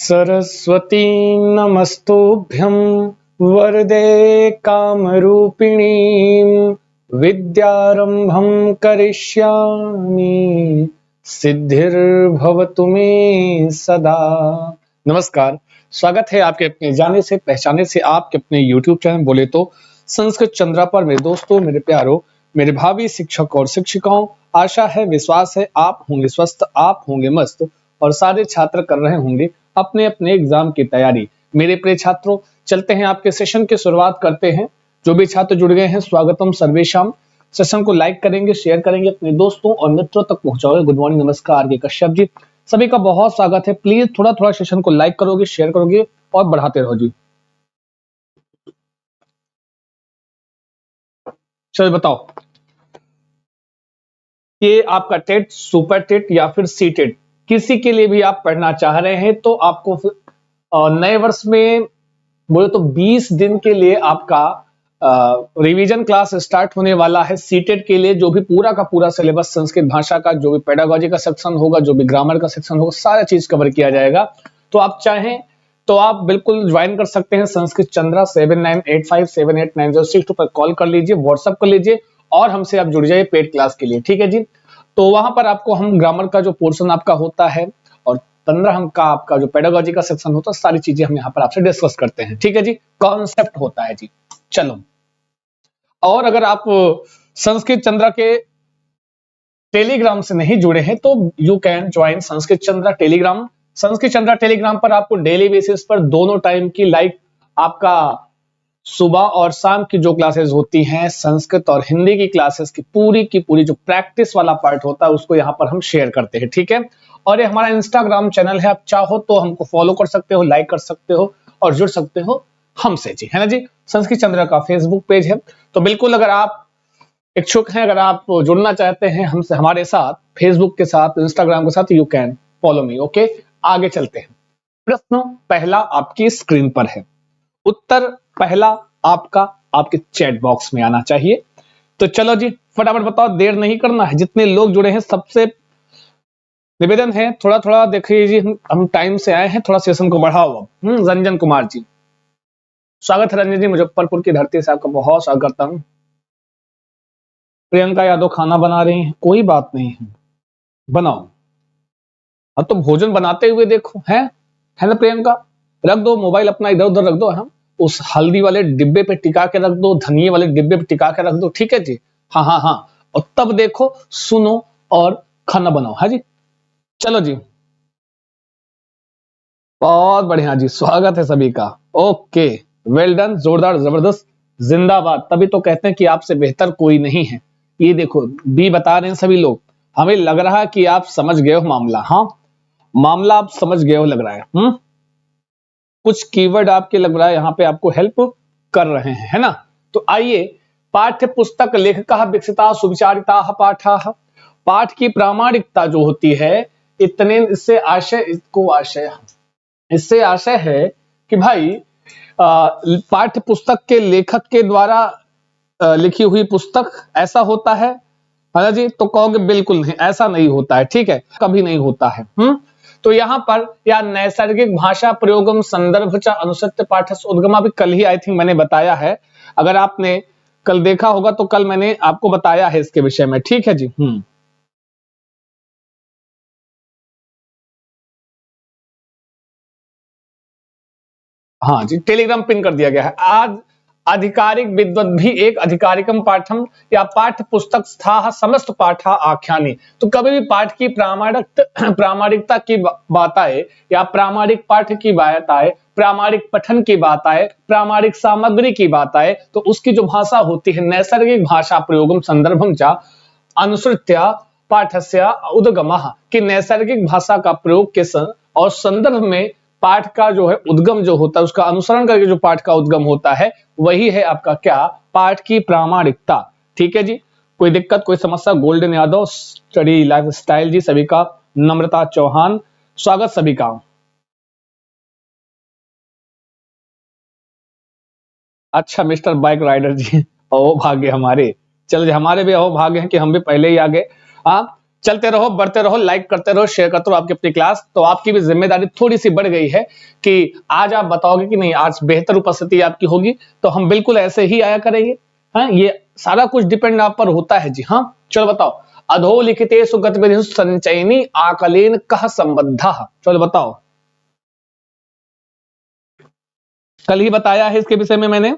सरस्वती नमस्तुभ्यं वरदे कामरूपिणीं विद्यारंभं करिष्यामि सिद्धिर्भवतु मे सदा। नमस्कार, स्वागत है आपके अपने जाने से पहचाने से आपके अपने YouTube चैनल बोले तो संस्कृत चंद्रा पर। मेरे दोस्तों, मेरे प्यारों, मेरे भावी शिक्षक और शिक्षिकाओं, आशा है विश्वास है आप होंगे स्वस्थ, आप होंगे मस्त और सारे छात्र कर रहे होंगे अपने अपने एग्जाम की तैयारी। मेरे प्रिय छात्रों, चलते हैं आपके सेशन की शुरुआत करते हैं। जो भी छात्र जुड़ गए हैं, स्वागतम सर्वेशाम। सेशन को लाइक करेंगे, शेयर करेंगे, अपने दोस्तों और मित्रों तक पहुंचाओगे। गुड मॉर्निंग, नमस्कार, के कश्यप जी, सभी का बहुत स्वागत है। प्लीज थोड़ा थोड़ा सेशन को लाइक करोगे, शेयर करोगे और बढ़ाते रहो जी। चलो बताओ, ये आपका टेट, सुपर टेट या फिर सी टेट, किसी के लिए भी आप पढ़ना चाह रहे हैं तो आपको नए वर्ष में बोले तो 20 दिन के लिए आपका रिवीजन क्लास स्टार्ट होने वाला है। सीटेट के लिए जो भी पूरा का पूरा सिलेबस संस्कृत भाषा का, जो भी पेडागोजी का सेक्शन होगा, जो भी ग्रामर का सेक्शन होगा, सारा चीज कवर किया जाएगा। तो आप चाहें तो आप बिल्कुल ज्वाइन कर सकते हैं संस्कृत चंद्रा। 7985789062 पर कॉल कर लीजिए, व्हाट्सएप कर लीजिए और हमसे आप जुड़ जाइए पेड क्लास के लिए, ठीक है जी। तो वहां पर आपको हम ग्रामर का जो पोर्शन आपका होता है और 15 अंक का आपका जो पेडागोजी का सेक्शन होता है, सारी चीजें हम यहाँ पर आपसे डिस्कस करते हैं, ठीक है जी। कॉन्सेप्ट होता है जी। चलो, और अगर आप संस्कृत चंद्रा के टेलीग्राम से नहीं जुड़े हैं तो you can join Sanskrit Chandra Telegram. Sanskrit Chandra Telegram पर आपको डेली बेसिस पर दोनों टाइम की लाइव आपका सुबह और शाम की जो क्लासेस होती हैं संस्कृत और हिंदी की क्लासेस की पूरी जो प्रैक्टिस वाला पार्ट होता है उसको यहाँ पर हम शेयर करते हैं, ठीक है। और ये हमारा इंस्टाग्राम चैनल है, आप चाहो तो हमको फॉलो कर सकते हो, लाइक कर सकते हो और जुड़ सकते हो हमसे जी, है ना जी। संस्कृत चंद्रा का फेसबुक पेज है, तो बिल्कुल अगर आप इच्छुक हैं, अगर आप जुड़ना चाहते हैं हमसे, हमारे साथ फेसबुक के साथ, इंस्टाग्राम के साथ, you can follow me, okay. आगे चलते हैं। प्रश्न पहला आपकी स्क्रीन पर है, उत्तर पहला आपका आपके चैट बॉक्स में आना चाहिए। तो चलो जी फटाफट बताओ, देर नहीं करना है। जितने लोग जुड़े हैं सबसे निवेदन है थोड़ा थोड़ा देखिए जी, हम टाइम से आए हैं, थोड़ा सेशन को बढ़ाओ। रंजन कुमार जी, स्वागत है रंजन जी, मुजफ्फरपुर की धरती से आपका बहुत स्वागत करता हूं। प्रियंका यादव खाना बना रही हैं, कोई बात नहीं है, बनाओ। अब तो भोजन बनाते हुए देखो, है ना प्रियंका। रख दो मोबाइल अपना इधर उधर रख दो, हम उस हल्दी वाले डिब्बे पे टिका के रख दो, धनिये वाले डिब्बे पे टिका के रख दो, ठीक है जी। हाँ हाँ हाँ, और तब देखो, सुनो और खाना बनाओ, है जी। चलो जी, बहुत बढ़िया जी, स्वागत है सभी का। ओके, वेल डन, जोरदार, जबरदस्त, जिंदाबाद। तभी तो कहते हैं कि आपसे बेहतर कोई नहीं है। ये देखो बी बता रहे हैं सभी लोग, हमें लग रहा है कि आप समझ गए हो मामला। हाँ, मामला आप समझ गए हो लग रहा है। कुछ कीवर्ड आपके लग रहा है यहाँ पे आपको हेल्प कर रहे हैं, है ना। तो आइए, पाठ्य पुस्तक लेखका विकसिता सुविचारिता पाठा। पाठ की प्रामाणिकता जो होती है, इतने इससे आशय है कि भाई पाठ्य पुस्तक के लेखक के द्वारा लिखी हुई पुस्तक ऐसा होता है ना जी। तो कहोगे बिल्कुल नहीं, ऐसा नहीं होता है, ठीक है, कभी नहीं होता है। तो यहाँ पर या नैसर्गिक भाषा प्रयोगम संदर्भ च अनुसृत्य पाठस उद्गमा भी कल ही आई थिंक मैंने बताया है। अगर आपने कल देखा होगा तो कल मैंने आपको बताया है इसके विषय में, ठीक है जी। हाँ जी, टेलीग्राम पिन कर दिया गया है। आज आधिकारिक विद्वत भी एक अधिकारिकम पाठम या पाठ्य पुस्तक स्था समस्त पाठा आख्यानी। तो कभी भी पाठ की प्रामाणिकता की बात आए या प्रामाणिक पाठ की बात आए, प्रामाणिक पठन की बात आए, प्रामाणिक सामग्री की बात आए, तो उसकी जो भाषा होती है नैसर्गिक भाषा प्रयोगम संदर्भम चा अनुसृत्य पाठस्य उद्गमः, कि नैसर्गिक भाषा का प्रयोग के और संदर्भ में पाठ का जो है उद्गम जो होता है, उसका अनुसरण करके जो पाठ का उद्गम होता है, वही है आपका क्या, पाठ की प्रामाणिकता, ठीक है जी। कोई दिक्कत, कोई समस्या? Golden Yadav, study life style ji, सभी का। नम्रता चौहान, स्वागत सभी का। अच्छा मिस्टर बाइक राइडर जी, अहो भाग्य हमारे। चल जी, हमारे भी अहो भाग्य हैं कि हम भी पहले ही आ गए। हाँ, चलते रहो, बढ़ते रहो, लाइक करते रहो, शेयर करते रहो आपकी अपनी क्लास। तो आपकी भी जिम्मेदारी थोड़ी सी बढ़ गई है कि आज आप बताओगे कि नहीं आज बेहतर उपस्थिति आपकी होगी, तो हम बिल्कुल ऐसे ही आया करेंगे। हाँ, ये सारा कुछ डिपेंड आप पर होता है जी। हाँ चलो बताओ, अधोलिखितेषु गतिविधिषु संचयनी आकलेन कः संबद्धः। चलो बताओ, कल ही बताया है इसके विषय में मैंने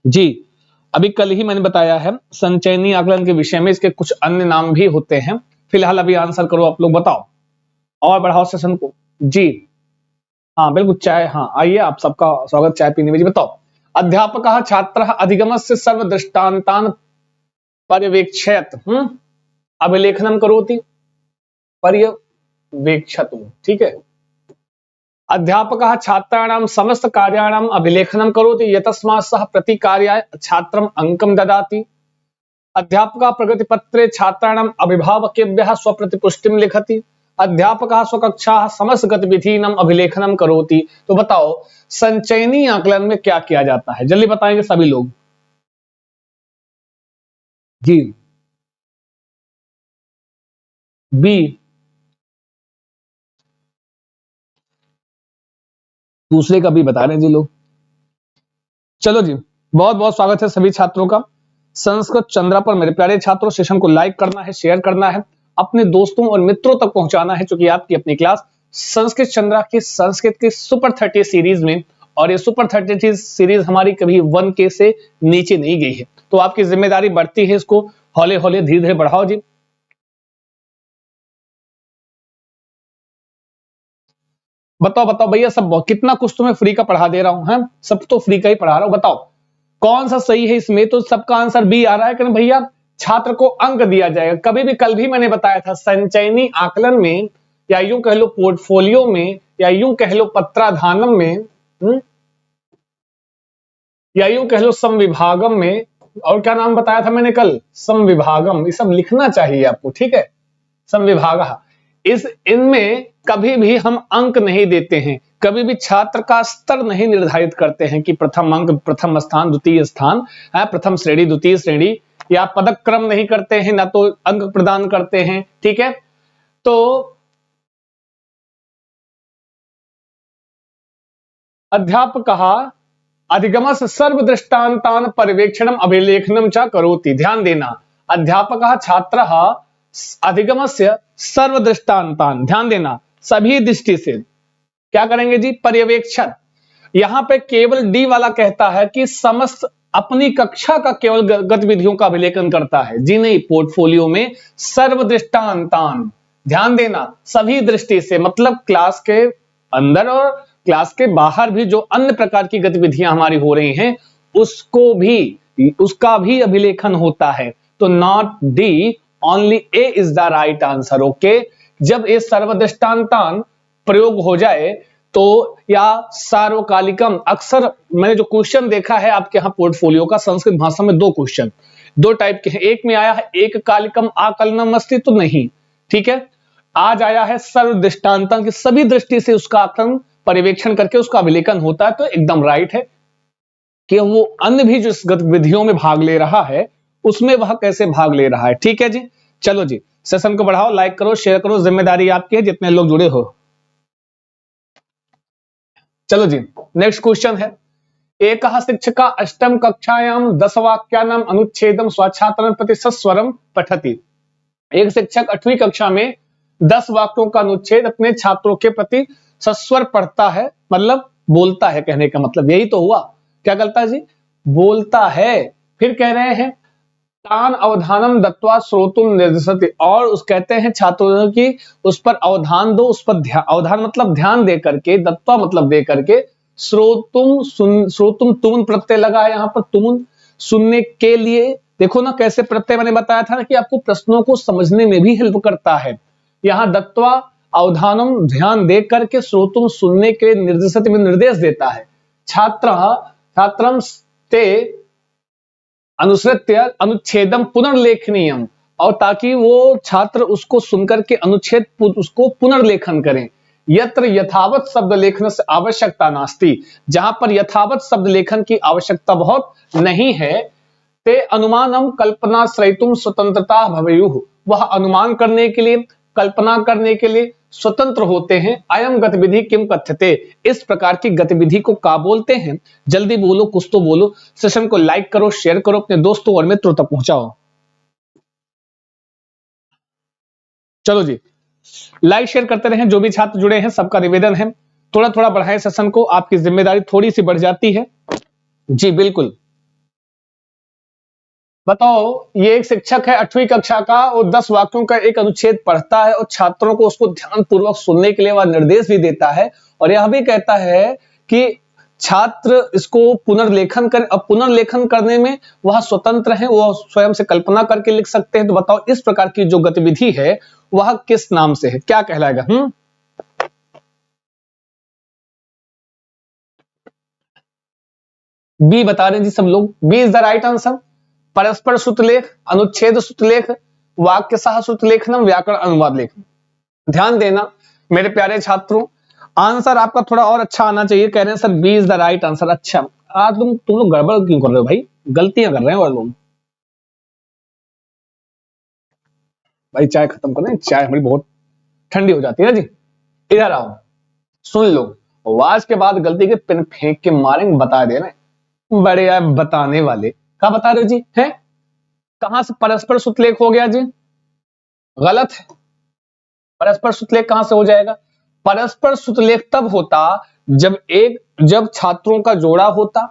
जी, अभी कल ही मैंने बताया है संचयनी आकलन के विषय में। इसके कुछ अन्य नाम भी होते हैं। फिलहाल अभी आंसर करो आप लोग, बताओ और बढ़ाओ सेशन को जी। हाँ बिल्कुल, चाय, हाँ आइए, आप सबका स्वागत चाय पीने में जी। बताओ, अध्यापकः छात्रः अधिगमस्य सर्वदृष्टान्तान् पर्यवेक्षयत् अभिलेखनम करोति पर्यवेक्षतु। ठीक है, अध्यापकः छात्राणां समस्त कार्याणाम् अभिलेखनं करोति यतस्मात् सः प्रति कार्याय छात्रम् अंकं ददाति। अध्यापकः प्रगतिपत्रे छात्राणाम् अभिभावकेभ्यः स्वप्रतिपुष्टिं लिखति। अध्यापकः स्वकक्षाः समस्त गतिविधीनाम् अभिलेखनं करोति। तो बताओ संचयनी आकलन में क्या किया जाता है, जल्दी बताएंगे सभी लोग जी। बी, दूसरे का भी बता रहे हैं जी लोग। चलो जी, बहुत बहुत स्वागत है सभी छात्रों का संस्कृत चंद्रा पर। मेरे प्यारे छात्रों, सेशन को लाइक करना है, शेयर करना है, अपने दोस्तों और मित्रों तक पहुंचाना है, क्योंकि आपकी अपनी क्लास संस्कृत चंद्रा की संस्कृत की सुपर 30 सीरीज में, और ये सुपर 30 सीरीज हमारी कभी 1K से नीचे नहीं गई है। तो आपकी जिम्मेदारी बढ़ती है, इसको हौले हौले धीरे धीरे बढ़ाओ जी। बताओ बताओ भैया, सब कितना कुछ तुम्हें फ्री का पढ़ा दे रहा हूं, है सब तो फ्री का ही पढ़ा रहा हूं। बताओ कौन सा सही है इसमें, तो सबका आंसर बी आ रहा है कि भैया छात्र को अंक दिया जाएगा। कभी भी, कल भी मैंने बताया था, संचयनी आकलन में, या यूं कह लो पोर्टफोलियो में, या यूं कह लो पत्राधानम में, या यूं कह लो समविभागम में, और क्या नाम बताया था मैंने कल, समविभागम। ये सब लिखना चाहिए आपको, ठीक है, समविभाग। इनमें कभी भी हम अंक नहीं देते हैं, कभी भी छात्र का स्तर नहीं निर्धारित करते हैं कि प्रथम अंक, प्रथम स्थान, द्वितीय स्थान, प्रथम श्रेणी, द्वितीय श्रेणी, या पदक क्रम नहीं करते हैं, ना तो अंक प्रदान करते हैं। ठीक है, तो अध्यापकः अधिगमस्य सर्वदृष्टान्तान् पर्यवेक्षणम् अभिलेखनं च करोति। ध्यान देना, अध्यापकः छात्रः अधिगमस्य सर्वदृष्टान्तान्, ध्यान देना, सभी दृष्टि से क्या करेंगे जी, पर्यवेक्षण। यहां पे केवल डी वाला कहता है कि समस्त अपनी कक्षा का केवल गतिविधियों का अभिलेखन करता है जी, नहीं, पोर्टफोलियो में सर्वदृष्टान्तान्, ध्यान देना, सभी दृष्टि से, मतलब क्लास के अंदर और क्लास के बाहर भी जो अन्य प्रकार की गतिविधियां हमारी हो रही हैं उसका भी अभिलेखन होता है। तो not D, only A is the right answer. Okay, जब ये सर्वदृष्टान्तान प्रयोग हो जाए तो, या सार्वकालिकम, अक्सर मैंने जो क्वेश्चन देखा है आपके यहाँ पोर्टफोलियो का संस्कृत भाषा में, दो क्वेश्चन दो टाइप के हैं। एक में आया है एक कालिकम आकलनम अस्ति, तो नहीं, ठीक है। आज आया है सर्वदृष्टान्तान की सभी दृष्टि से उसका आकलन पर्यवेक्षण करके उसका अभिलेखन होता है। तो एकदम राइट है कि वो अन्य भी जो गतिविधियों में भाग ले रहा है उसमें वह कैसे भाग ले रहा है। ठीक है जी, चलो जी, सेशन को बढ़ाओ, लाइक करो, शेयर करो, जिम्मेदारी आपकी है, जितने लोग जुड़े हो। चलो जी, नेक्स्ट क्वेश्चन है, एक शिक्षक अष्टम कक्षायां 10 वाक्यानाम अनुच्छेदम स्वच्छात्रं प्रति सस्वरम पठति। एक शिक्षक 8वीं कक्षा में 10 वाक्यों का अनुच्छेद अपने छात्रों के प्रति सस्वर पढ़ता है, मतलब बोलता है, कहने का मतलब यही तो हुआ। क्या करता है जी, बोलता है। फिर कह रहे हैं तान अवधानम दत्वा श्रोतुम निर्दिशति, और उस कहते हैं छात्रों की उस पर अवधान दो, उस पर अवधान मतलब ध्यान दे करके, दत्वा मतलब दे करके, श्रोतुम तुमुन प्रत्यय लगा है यहाँ पर, तुमुन सुनने के लिए। देखो ना कैसे प्रत्यय मैंने बताया था ना कि आपको प्रश्नों को समझने में भी हेल्प करता है। यहाँ दत्वा अवधानम ध्यान दे करके, श्रोतुम सुनने के, निर्दिशति में निर्देश देता है। छात्रम ते अनुसृत्य अनुच्छेदम पुनर्लेखनीयम, और ताकि वो छात्र उसको सुनकर के अनुच्छेद उसको पुनर्लेखन करें। यत्र यथावत शब्द लेखन से आवश्यकता नास्ति, जहां पर यथावत शब्द लेखन की आवश्यकता बहुत नहीं है। ते अनुमानम कल्पना श्रयितुम स्वतंत्रता भवेयुः, वह अनुमान करने के लिए, कल्पना करने के लिए स्वतंत्र होते हैं। अयम गतिविधि किम कथ्यते, इस प्रकार की गतिविधि को क्या बोलते हैं? जल्दी बोलो, कुछ तो बोलो। सेशन को लाइक करो, शेयर करो, अपने दोस्तों और मित्रों तक पहुंचाओ। चलो जी, लाइक शेयर करते रहें। जो भी छात्र जुड़े हैं सबका निवेदन है थोड़ा थोड़ा बढ़ाएं सेशन को, आपकी जिम्मेदारी थोड़ी सी बढ़ जाती है। जी बिल्कुल। बताओ, ये एक शिक्षक है 8वीं कक्षा का, और 10 वाक्यों का एक अनुच्छेद पढ़ता है और छात्रों को उसको ध्यानपूर्वक सुनने के लिए वह निर्देश भी देता है, और यह भी कहता है कि छात्र इसको पुनर्लेखन कर। अब पुनर्लेखन करने में वह स्वतंत्र है, वह स्वयं से कल्पना करके लिख सकते हैं। तो बताओ, इस प्रकार की जो गतिविधि है वह किस नाम से है, क्या कहलाएगा? बी बता रहे हैं जी सब लोग। B is the right answer. परस्पर श्रुतलेख, अनुच्छेद श्रुतलेख, वाक्य सह श्रुतलेखनम, व्याकरण अनुवाद लेखन। ध्यान देना मेरे प्यारे छात्रों, आंसर आपका थोड़ा और अच्छा आना चाहिए। कह रहे हैं sir b is the right answer. अच्छा, आज तुम लोग गड़बड़ क्यों कर रहे हो भाई? गलतियां कर रहे हैं और लोग। भाई चाय खत्म कर दें, चाय हमारी बहुत ठंडी हो जाती है ना जी। इधर आओ, सुन लो। आवाज के बाद गलती के पिन फेंक के मारेंगे, बता दे रहे। बड़े यार बताने वाले, क्या बता रहे हो जी? हैं कहां से परस्पर सुतलेख हो गया जी? गलत है। परस्पर सुतलेख कहां से हो जाएगा? परस्पर सुतलेख तब होता जब छात्रों का जोड़ा होता,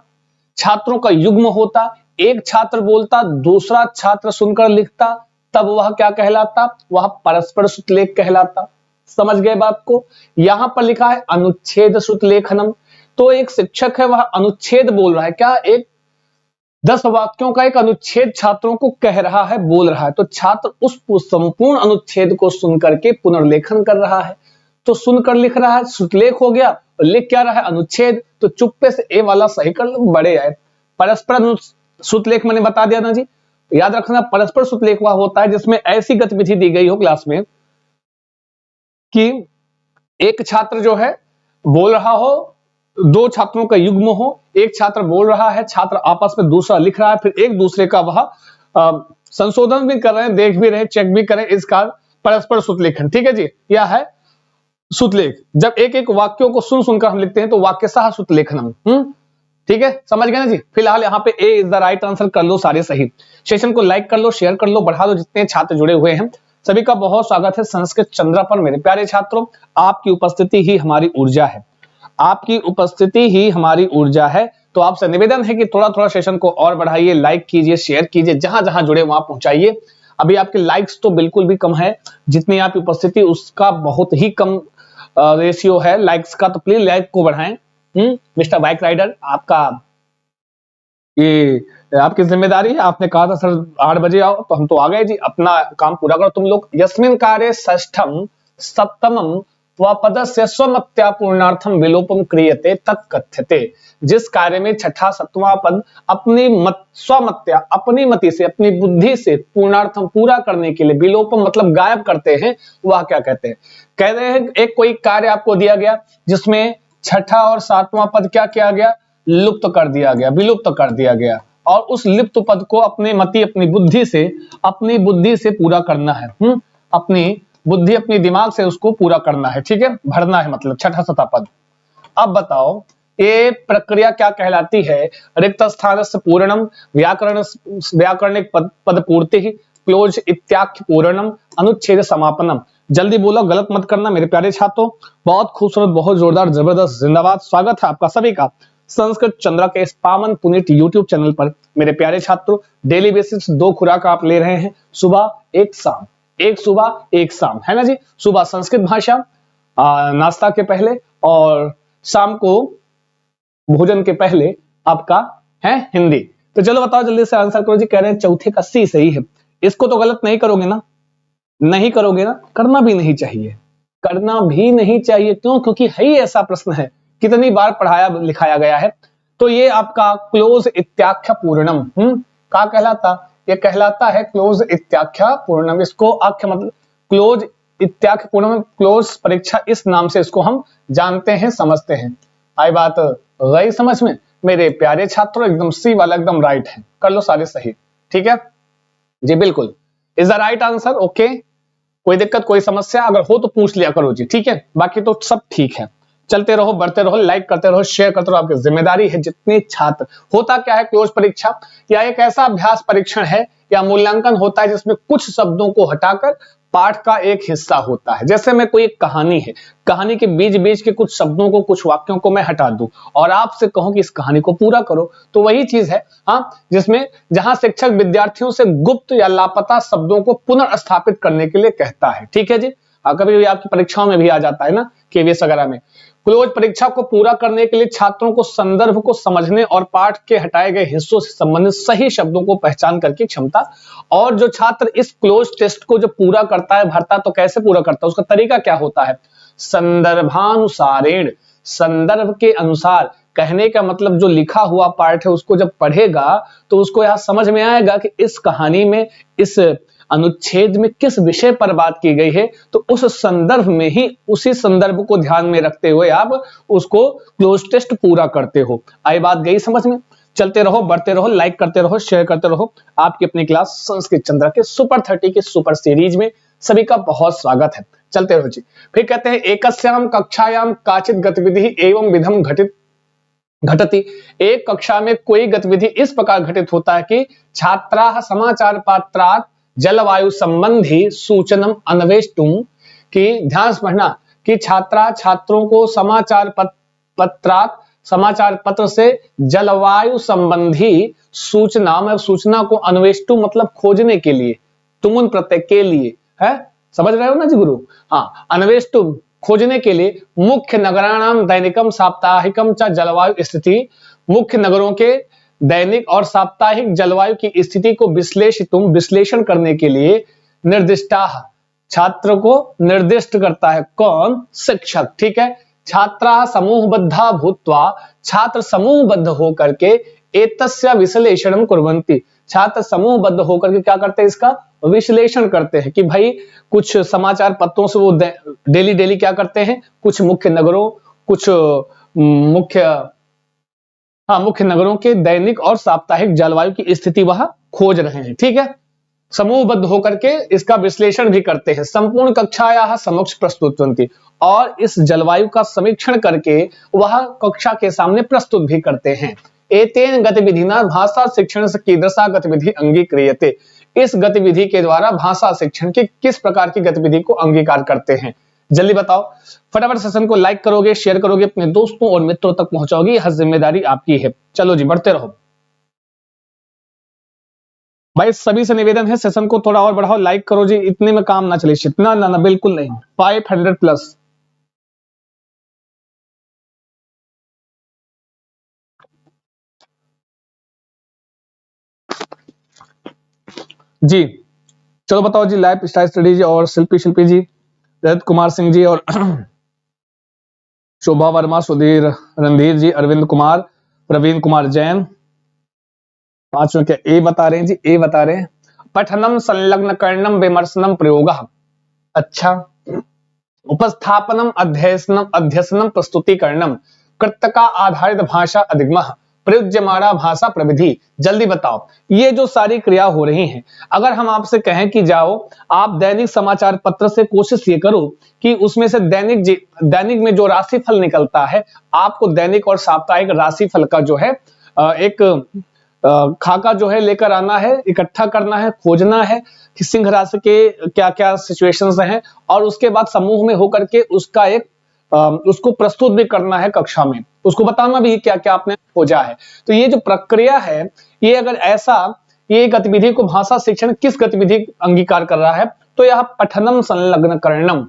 छात्रों का युग्म होता, एक छात्र बोलता, दूसरा छात्र सुनकर लिखता, तब वह क्या कहलाता? वह परस्पर सुतलेख कहलाता। समझ गए बात को? यहां पर लिखा है अनुच्छेद सुतलेखनम, तो एक शिक्षक है वह अनुच्छेद बोल रहा है। क्या? एक 10 वाक्यों का एक अनुच्छेद छात्रों को कह रहा है, बोल रहा है, तो छात्र उस संपूर्ण अनुच्छेद को सुनकर के पुनर्लेखन कर रहा है। तो सुनकर लिख रहा है, श्रुतलेख हो गया, और लिख क्या रहा है? अनुच्छेद। तो चुप्पे से ए वाला सही कर लो। बड़े आए परस्पर श्रुतलेख मैंने बता दिया ना जी। याद रखना, परस्पर श्रुतलेख वह होता है जिसमें ऐसी गतिविधि दी गई हो क्लास में कि एक छात्र जो है बोल रहा हो, 2 छात्रों का युग्म हो, एक छात्र बोल रहा है, छात्र आपस में दूसरा लिख रहा है, फिर एक दूसरे का वह संशोधन भी कर रहे हैं, देख भी रहे, चेक भी करें, इसका परस्पर श्रुतलेखन। ठीक है जी, यह है श्रुतलेख। जब एक एक वाक्यों को सुन सुनकर हम लिखते हैं तो वाक्य सह श्रुतलेखनम। ठीक है, समझ गए ना जी? फिलहाल यहाँ पे ए इज द राइट आंसर कर लो सारे सही। सेशन को लाइक कर लो, शेयर कर लो, बढ़ा लो। जितने छात्र जुड़े हुए हैं सभी का बहुत स्वागत है संस्कृत चंद्रा पर। मेरे प्यारे छात्रों, आपकी उपस्थिति ही हमारी ऊर्जा है, आपकी उपस्थिति ही हमारी ऊर्जा है। तो आपसे निवेदन है कि थोड़ा थोड़ा सेशन को और बढ़ाइए, लाइक कीजिए, शेयर कीजिए, जहां जहां जुड़े वहां पहुंचाइए। अभी आपके लाइक्स तो बिल्कुल भी कम है, जितनी आपकी उपस्थिति उसका बहुत ही कम रेशियो है लाइक्स का। तो प्लीज लाइक को बढ़ाएं। मिस्टर बाइक राइडर, आपका ये आपकी जिम्मेदारी है। आपने कहा था सर 8 बजे आओ, तो हम तो आ गए जी। अपना काम पूरा करो तुम लोग। यस्मिन कार्य षष्ठम सप्तमम पदस्य स्वमत्या पूर्णार्थम विलोपम क्रियते तत्कथ्यते। जिस कार्य में छठा सप्तवां पद अपनी स्वमत्या, अपनी मति से, अपनी बुद्धि से पूर्णार्थम पूरा करने के लिए, विलोपम मतलब गायब करते हैं, वह क्या कहते हैं? कह रहे हैं एक कोई कार्य आपको दिया गया जिसमें छठा और सातवां पद क्या किया गया? लुप्त कर दिया गया, विलुप्त कर दिया गया, और उस लिप्त पद को अपने मति, अपनी बुद्धि से पूरा करना है। अपनी बुद्धि, अपनी दिमाग से उसको पूरा करना है। ठीक है, भरना है, मतलब छठा सता पद। अब बताओ ये प्रक्रिया क्या कहलाती है? रिक्त स्थान से पूर्णम, व्याकरणिक पद पूर्ति, क्लोज इत्याख्य पूर्णम, अनुच्छेद समापनम। जल्दी बोलो, गलत मत करना मेरे प्यारे छात्रों। बहुत खूबसूरत, बहुत जोरदार, जबरदस्त, जिंदाबाद। स्वागत है आपका सभी का संस्कृत चंद्रा के इस पावन पुनीत यूट्यूब चैनल पर। मेरे प्यारे छात्रों, डेली बेसिस 2 खुराक आप ले रहे हैं, सुबह एक शाम, एक सुबह एक शाम, है ना जी? सुबह संस्कृत भाषा नाश्ता के पहले, और शाम को भोजन के पहले आपका है हिंदी। तो चलो बताओ जल्दी से आंसर करो जी। कह रहे हैं चौथे का सी सही है। इसको तो गलत नहीं करोगे ना? नहीं करोगे ना? करना भी नहीं चाहिए, करना भी नहीं चाहिए। क्यों? क्योंकि है ही ऐसा प्रश्न है, कितनी बार पढ़ाया लिखाया गया है। तो ये आपका क्लोज इत्याख्या पूर्णम क्या कहलाता? ये कहलाता है क्लोज इत्याख्या पूर्णम। इसको आख्या मतलब क्लोज इत्याख्या पूर्णम, क्लोज परीक्षा, इस नाम से इसको हम जानते हैं, समझते हैं। आई बात गई समझ में? मेरे प्यारे छात्रों, एकदम सी वाला एकदम राइट है, कर लो सारे सही। ठीक है जी, बिल्कुल। Is the right answer. Okay, कोई दिक्कत कोई समस्या अगर हो तो पूछ लिया करो जी, ठीक है, बाकी तो सब ठीक है। चलते रहो, बढ़ते रहो, लाइक करते रहो, शेयर करते रहो, आपकी जिम्मेदारी है। जितने छात्र, होता क्या है क्लोज परीक्षा या एक ऐसा अभ्यास परीक्षण है या मूल्यांकन होता है जिसमें कुछ शब्दों को हटाकर पाठ का एक हिस्सा होता है। जैसे मैं कोई एक कहानी है, कहानी के बीच बीच के कुछ शब्दों को, कुछ वाक्यों को मैं हटा दूं और आपसे कहूं कि इस कहानी को पूरा करो, तो वही चीज है हाँ, जिसमें जहां शिक्षक विद्यार्थियों से गुप्त या लापता शब्दों को पुनर्स्थापित करने के लिए कहता है। ठीक है जी, कभी भी आपकी परीक्षाओं में भी आ जाता है ना, केवीएस वगैरह में। क्लोज परीक्षा को पूरा करने के लिए छात्रों को संदर्भ को समझने और पाठ के हटाए गए हिस्सों से संबंधित सही शब्दों को पहचान करके क्षमता, और जो छात्र इस क्लोज टेस्ट को जो पूरा करता है, भरता, तो कैसे पूरा करता है, उसका तरीका क्या होता है, संदर्भानुसारेण, संदर्भ के अनुसार। कहने का मतलब जो लिखा हुआ पार्ट है उसको जब पढ़ेगा तो उसको यह समझ में आएगा कि इस कहानी में, इस अनुच्छेद में किस विषय पर बात की गई है, तो उस संदर्भ में ही, उसी संदर्भ को ध्यान में रखते हुए आप उसको क्लोज टेस्ट पूरा करते हो। आई बात गई समझ में? चलते रहो, बढ़ते रहो, लाइक करते रहो, शेयर करते रहो। आपकी अपनी क्लास संस्कृत चंद्रा के सुपर 30 के सुपर सीरीज में सभी का बहुत स्वागत है। चलते रहो जी। फिर कहते हैं एकस्याम कक्षायाम काचित गतिविधि एवं विधम घटति। एक कक्षा में कोई गतिविधि इस प्रकार घटित होता है कि छात्राः समाचार पात्रात् जलवायु संबंधी सूचनम अन्वेष्टुम, की ध्यान से पढ़ना, कि छात्रों को समाचार पत्र से जलवायु संबंधी सूचना, मतलब सूचना को अन्वेष्टुम मतलब खोजने के लिए, तुमुन प्रत्यय के लिए है, समझ रहे हो ना जी गुरु? हाँ, अन्वेष्टुम खोजने के लिए मुख्य नगराणाम दैनिकम साप्ताहिकम च जलवायु स्थिति, मुख्य नगरों के दैनिक और साप्ताहिक जलवायु की स्थिति को विश्लेषण करने के लिए निर्दिष्टा, छात्र को निर्दिष्ट करता है कौन? शिक्षक। ठीक है, छात्रा समूहबद्धा भूत्वा, छात्र समूहबद्ध होकर के एतस्य विश्लेषणम कुर्वन्ति, छात्र समूहबद्ध होकर के क्या करते हैं? इसका विश्लेषण करते हैं। कि भाई कुछ समाचार पत्रों से वो डेली क्या करते हैं, कुछ मुख्य नगरों, कुछ मुख्य नगरों के दैनिक और साप्ताहिक जलवायु की स्थिति वह खोज रहे हैं। ठीक है, समूहबद्ध होकर के इसका विश्लेषण भी करते हैं। संपूर्ण कक्षाया समक्ष प्रस्तुतवन्ति, और इस जलवायु का समीक्षण करके वह कक्षा के सामने प्रस्तुत भी करते हैं। एतेन गतिविधिना भाषा शिक्षण से कीदृशा गतिविधि अंगीक्रियते, इस गतिविधि के द्वारा भाषा शिक्षण की किस प्रकार की गतिविधि को अंगीकार करते हैं? जल्दी बताओ, फटाफट सेशन को लाइक करोगे, शेयर करोगे, अपने दोस्तों और मित्रों तक पहुंचाओगे, यह जिम्मेदारी आपकी है। चलो जी, बढ़ते रहो भाई। सभी से निवेदन है, सेशन को थोड़ा और बढ़ाओ, लाइक करो जी, इतने में काम ना चले, इतना ना बिल्कुल नहीं, 500 प्लस। जी चलो बताओ जी, लाइफ स्टाइल स्टडी जी, और शिल्पी जी, रजत कुमार सिंह जी, और शोभा वर्मा, सुधीर, रणधीर जी, अरविंद कुमार, प्रवीण कुमार जैन, पांचवें क्या ए बता रहे हैं जी? ए बता रहे हैं। पठनम संलग्न करणम विमर्शनम प्रयोगः, अच्छा, उपस्थापनम अध्यसनम प्रस्तुतिकरणम, कृतका आधारित भाषा अधिगमः, प्रयुज्यमाना भाषा प्रविधि। जल्दी बताओ, ये जो सारी क्रिया हो रही हैं, अगर हम आपसे कहें कि जाओ आप दैनिक समाचार पत्र से कोशिश ये करो कि उसमें से दैनिक में जो राशिफल निकलता है, आपको दैनिक और साप्ताहिक राशिफल का जो है एक खाका जो है लेकर आना है, इकट्ठा करना है, खोजना है कि सिंह राशि के क्या क्या सिचुएशंस हैं, और उसके बाद समूह में होकर के उसका एक उसको प्रस्तुत भी करना है कक्षा में, उसको बताना भी क्या क्या आपने खोजा है। तो ये जो प्रक्रिया है, ये अगर ऐसा, ये गतिविधि को भाषा शिक्षण किस गतिविधि अंगीकार कर रहा है, तो यह पठनम संलग्न करणम,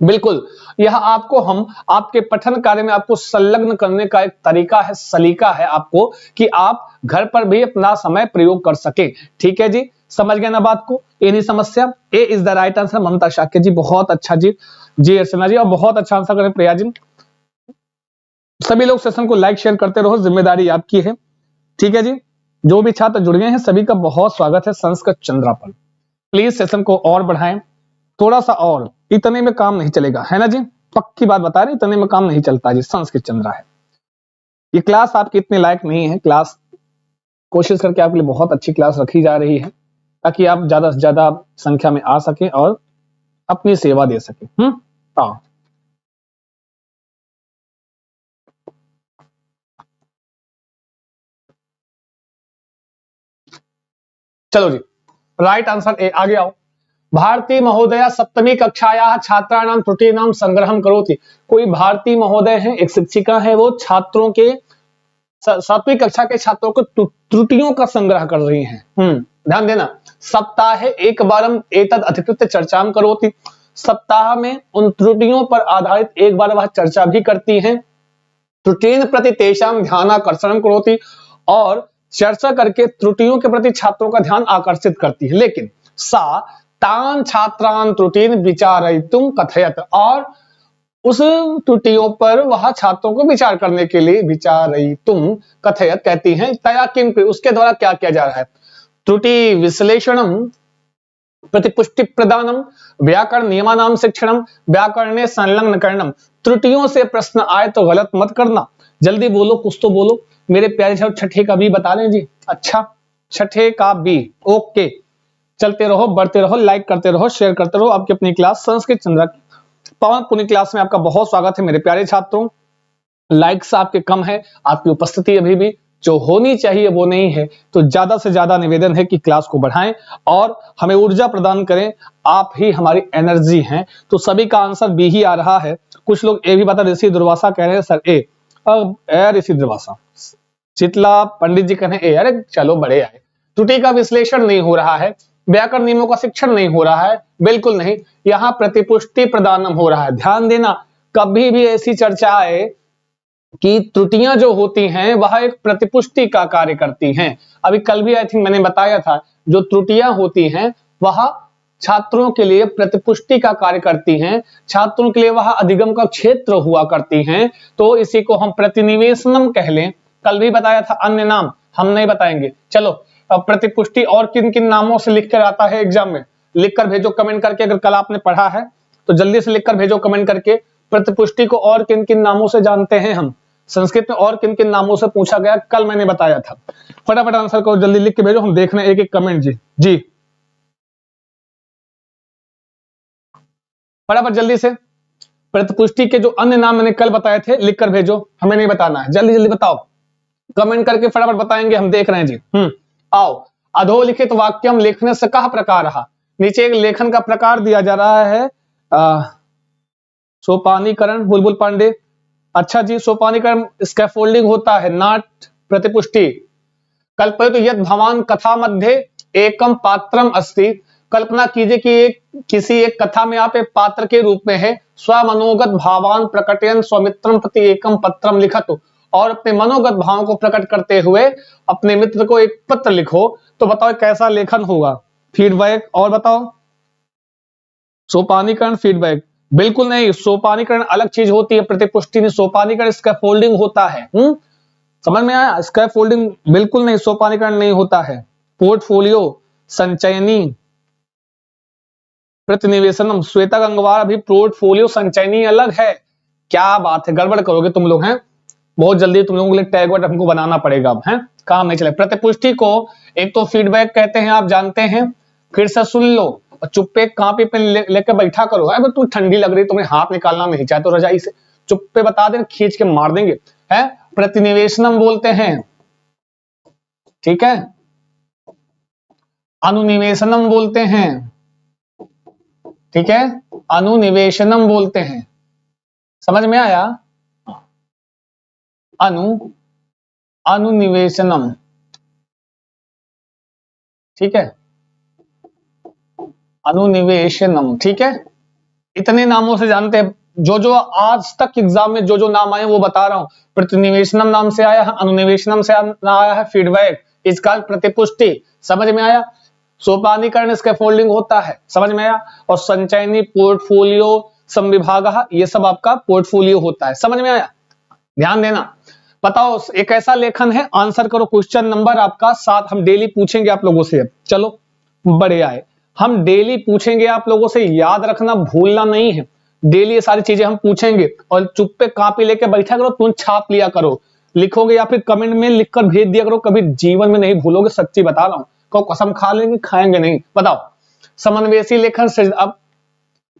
बिल्कुल यह आपको, हम आपके पठन कार्य में आपको संलग्न करने का एक तरीका है, सलीका है आपको, कि आप घर पर भी अपना समय प्रयोग कर सके। ठीक है जी, समझ गए ना बात को? ये नहीं समस्या। ए इज द राइट आंसर। ममता शाक्य जी बहुत अच्छा जी, जी अर्चना जी, और बहुत अच्छा आंसर करें प्रिया जी। सभी लोग सेशन को लाइक शेयर करते रहो, जिम्मेदारी आपकी है। ठीक है जी, जो भी छात्र जुड़ गए हैं सभी का बहुत स्वागत है संस्कृत चंद्रा पर। प्लीज सेशन को और बढ़ाएं, थोड़ा सा और, इतने में काम नहीं चलेगा, है ना जी? पक्की बात बता रहे, इतने में काम नहीं चलता जी, संस्कृत चंद्रा है। ये क्लास आपकी इतने लायक नहीं है, क्लास कोशिश करके आपके लिए बहुत अच्छी क्लास रखी जा रही है, ताकि आप ज्यादा से ज्यादा संख्या में आ सके और अपनी सेवा दे सके। हाँ, चलो जी, राइट आंसर ए, आगे आओ। भारती महोदया सप्तमी कक्षाया छात्राणाम त्रुटीनाम संग्रहम करोति। कोई भारती महोदय है, एक शिक्षिका है, वो छात्रों के सातवीं कक्षा के छात्रों को त्रुटियों का संग्रह कर रही हैं। ध्यान देना, सप्ताह एक बारम एतद अधिकृत चर्चाम करोति। सप्ताह में उन त्रुटियों पर आधारित एक बार वह चर्चा भी करती हैं। त्रुटीन प्रति तेषाम ध्यानाकर्षणम करोति, और चर्चा करके त्रुटियों के प्रति छात्रों का ध्यान आकर्षित करती है। लेकिन सा तान छात्रान त्रुटीन विचारयितुम कथयत, और उस त्रुटियों पर वह छात्रों को विचार करने के लिए विचारयितुम कथयत कहती हैं। तया किम, उसके द्वारा क्या किया जा रहा है? त्रुटि विश्लेषणम, प्रतिपुष्टि प्रदानम, व्याकरण नियमानाम शिक्षणम, व्याकरणे संलग्न करणम। त्रुटियों से प्रश्न आए तो गलत मत करना। जल्दी बोलो, कुछ तो बोलो मेरे प्यारे छात्र। छठे का बी बता लें जी। अच्छा, छठे का बी, ओके। चलते रहो, बढ़ते रहो, लाइक करते रहो, शेयर करते रहो। आपकी अपनी क्लास संस्कृत चंद्रा की पवन पुनी क्लास में आपका बहुत स्वागत है मेरे प्यारे छात्रों। लाइक्स आपके कम है, आपकी उपस्थिति अभी भी जो होनी चाहिए वो नहीं है, तो ज्यादा से ज्यादा निवेदन है कि क्लास को बढ़ाएं और हमें ऊर्जा प्रदान करें। आप ही हमारी एनर्जी हैं। तो सभी का आंसर बी ही आ रहा है। कुछ लोग ए भी बता, ऋषि दुर्वासा कह रहे हैं सर ए। अब ऋषि दुर्वासा, शीतला पंडित जी कह रहे हैं ए। अरे चलो, बड़े आए। त्रुटि का विश्लेषण नहीं हो रहा है, व्याकरण नियमों का शिक्षण नहीं हो रहा है, बिल्कुल नहीं। यहाँ प्रतिपुष्टि प्रदानम हो रहा है। ध्यान देना, कभी भी ऐसी चर्चा आए कि त्रुटियां जो होती हैं वह एक प्रतिपुष्टि का कार्य करती हैं। अभी कल भी आई थिंक मैंने बताया था, जो त्रुटियां होती हैं वह छात्रों के लिए प्रतिपुष्टि का कार्य करती हैं, छात्रों के लिए वह अधिगम का क्षेत्र हुआ करती हैं। तो इसी को हम प्रतिनिवेशनम कह लें। कल भी बताया था, अन्य नाम हम नहीं बताएंगे। चलो, अब प्रतिपुष्टि और किन किन नामों से लिख कर आता है एग्जाम में, लिखकर भेजो कमेंट करके। अगर कल आपने पढ़ा है तो जल्दी से लिखकर भेजो कमेंट करके। प्रतिपुष्टि को और किन किन नामों से जानते हैं हम, संस्कृत में और किन किन नामों से पूछा गया, कल मैंने बताया था। फटाफट आंसर को जल्दी लिख के भेजो, हम देख रहे हैं एक एक कमेंट। जी जी, फटाफट जल्दी से। प्रतिपुष्टि के जो अन्य नाम मैंने कल बताए थे लिखकर भेजो, हमें नहीं बताना है। जल्दी जल्दी बताओ, कमेंट करके फटाफट बताएंगे, हम देख रहे हैं जी। आओ, अधोलिखित वाक्यम लेखन से कहा प्रकार रहा। नीचे एक लेखन का प्रकार दिया जा रहा है, सोपानीकरण, बुलबुल पांडे। अच्छा जी, सोपानीकरण स्कैफोल्डिंग होता है, नाट प्रतिपुष्टि। कल्पयतु यत् भवान कथा मध्य एकम पात्रम अस्ति। कल्पना कीजिए कि किसी एक कथा में आप एक पात्र के रूप में है। स्वमनोगत भावान प्रकटयन स्वमित्रम प्रति एकम पत्रम लिखत, और अपने मनोगत भावों को प्रकट करते हुए अपने मित्र को एक पत्र लिखो। तो बताओ कैसा लेखन होगा? फीडबैक और बताओ। सोपानीकरण फीडबैक बिल्कुल नहीं, सोपानीकरण अलग चीज होती है, प्रतिपुष्टि नहीं। सोपानीकरण स्कैफोल्डिंग होता है। समझ में आया? स्कैफोल्डिंग बिल्कुल नहीं, सोपानीकरण नहीं होता है। पोर्टफोलियो, संचयनी, प्रतिनिवेशनम। श्वेता गंगवार, अभी पोर्टफोलियो संचयनी अलग है। क्या बात है, गड़बड़ करोगे तुम लोग हैं। बहुत जल्दी तुम लोगों के लिए टैग वर्ड हमको बनाना पड़ेगा अब, है काम नहीं चले। प्रतिपुष्टि को एक तो फीडबैक कहते हैं, आप जानते हैं। फिर से सुन लो और चुप्पे कापी पे लेकर बैठा करो। अगर तू ठंडी लग रही, तुम्हें हाथ निकालना नहीं चाहे तो रजाई से चुप्पे बता दें, खींच के मार देंगे। है प्रतिनिवेशनम बोलते हैं, ठीक है। अनुनिवेशनम बोलते हैं, ठीक है। अनुनिवेशनम बोलते हैं, समझ में आया? अनुनिवेशनम, ठीक है। अनुनिवेशनम, ठीक है। इतने नामों से जानते हैं। जो आज तक एग्जाम में जो नाम आए वो बता रहा हूं। प्रतिनिवेशनम नाम से आया है, अनुनिवेशनम से आया है, फीडबैक, इसका प्रतिपुष्टि, समझ में आया। सोपानीकरण स्कैफोल्डिंग होता है, समझ में आया। और संचयनी, पोर्टफोलियो, संविभाग, ये सब आपका पोर्टफोलियो होता है, समझ में आया। ध्यान देना। बताओ एक ऐसा लेखन है, आंसर करो। क्वेश्चन नंबर आपका 7 हम डेली पूछेंगे आप लोगों से। चलो, बड़े आए, हम डेली पूछेंगे आप लोगों से, याद रखना, भूलना नहीं है। डेली ये सारी चीजें हम पूछेंगे और चुप पे कॉपी लेके बैठा करो, तुम छाप लिया करो, लिखोगे या फिर कमेंट में लिखकर भेज दिया करो। कभी जीवन में नहीं भूलोगे, सच्ची बता रहा हूं। को कसम खा लेंगे, खाएंगे नहीं। बताओ समन्वयसी लेखन अब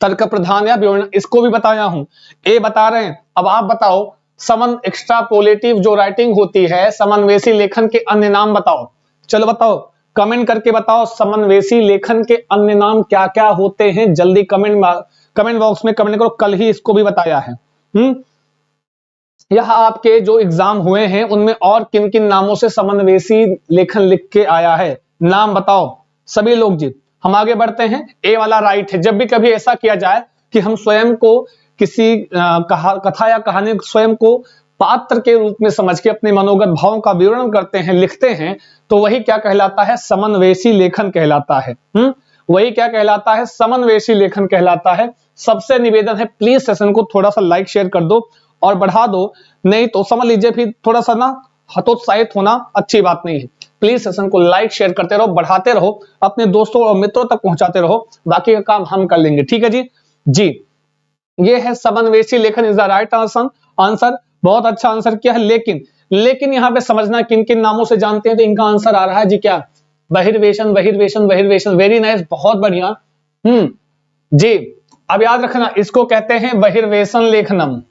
तर्क प्रधान या विवरण, इसको भी बताया हूं, ए बता रहे हैं। अब आप बताओ समन एक्स्ट्रापोलेटिव जो राइटिंग होती है, समन्वयसी लेखन के अन्य नाम बताओ। चलो बताओ, कमेंट करके बताओ समन्वयसी लेखन के अन्य नाम क्या क्या होते हैं। जल्दी कमेंट बॉक्स में कमेंट करो, कल ही इसको भी बताया है। यह आपके जो एग्जाम हुए हैं उनमें और किन किन नामों से समन्वयसी लेखन लिख के आया है, नाम बताओ सभी लोग जी। हम आगे बढ़ते हैं, ए वाला राइट है। जब भी कभी ऐसा किया जाए कि हम स्वयं को किसी कथा या कहानी स्वयं को पात्र के रूप में समझ के अपने मनोगत भावों का विवरण करते हैं, लिखते हैं, तो वही क्या कहलाता है, समन्वयसी लेखन कहलाता है। वही क्या कहलाता है, समन्वयसी लेखन कहलाता है। सबसे निवेदन है प्लीज सेशन को थोड़ा सा लाइक शेयर कर दो और बढ़ा दो, नहीं तो समझ लीजिए फिर थोड़ा सा ना हतोत्साहित होना अच्छी बात नहीं है। प्लीज सेशन को लाइक शेयर करते रहो, बढ़ाते रहो, अपने दोस्तों और मित्रों तक पहुंचाते रहो, बाकी का काम हम कर लेंगे। ठीक है जी। जी ये है समन्वयसी लेखन इज द राइट आंसर। बहुत अच्छा आंसर किया है। लेकिन यहाँ पे समझना किन किन नामों से जानते हैं, तो इनका आंसर आ रहा है जी क्या, बहिर्वेशन बहिर्वेशन बहिर्वेशन। वेरी नाइस, बहुत बढ़िया। जी अब याद रखना, इसको कहते हैं बहिर्वेशन लेखनम।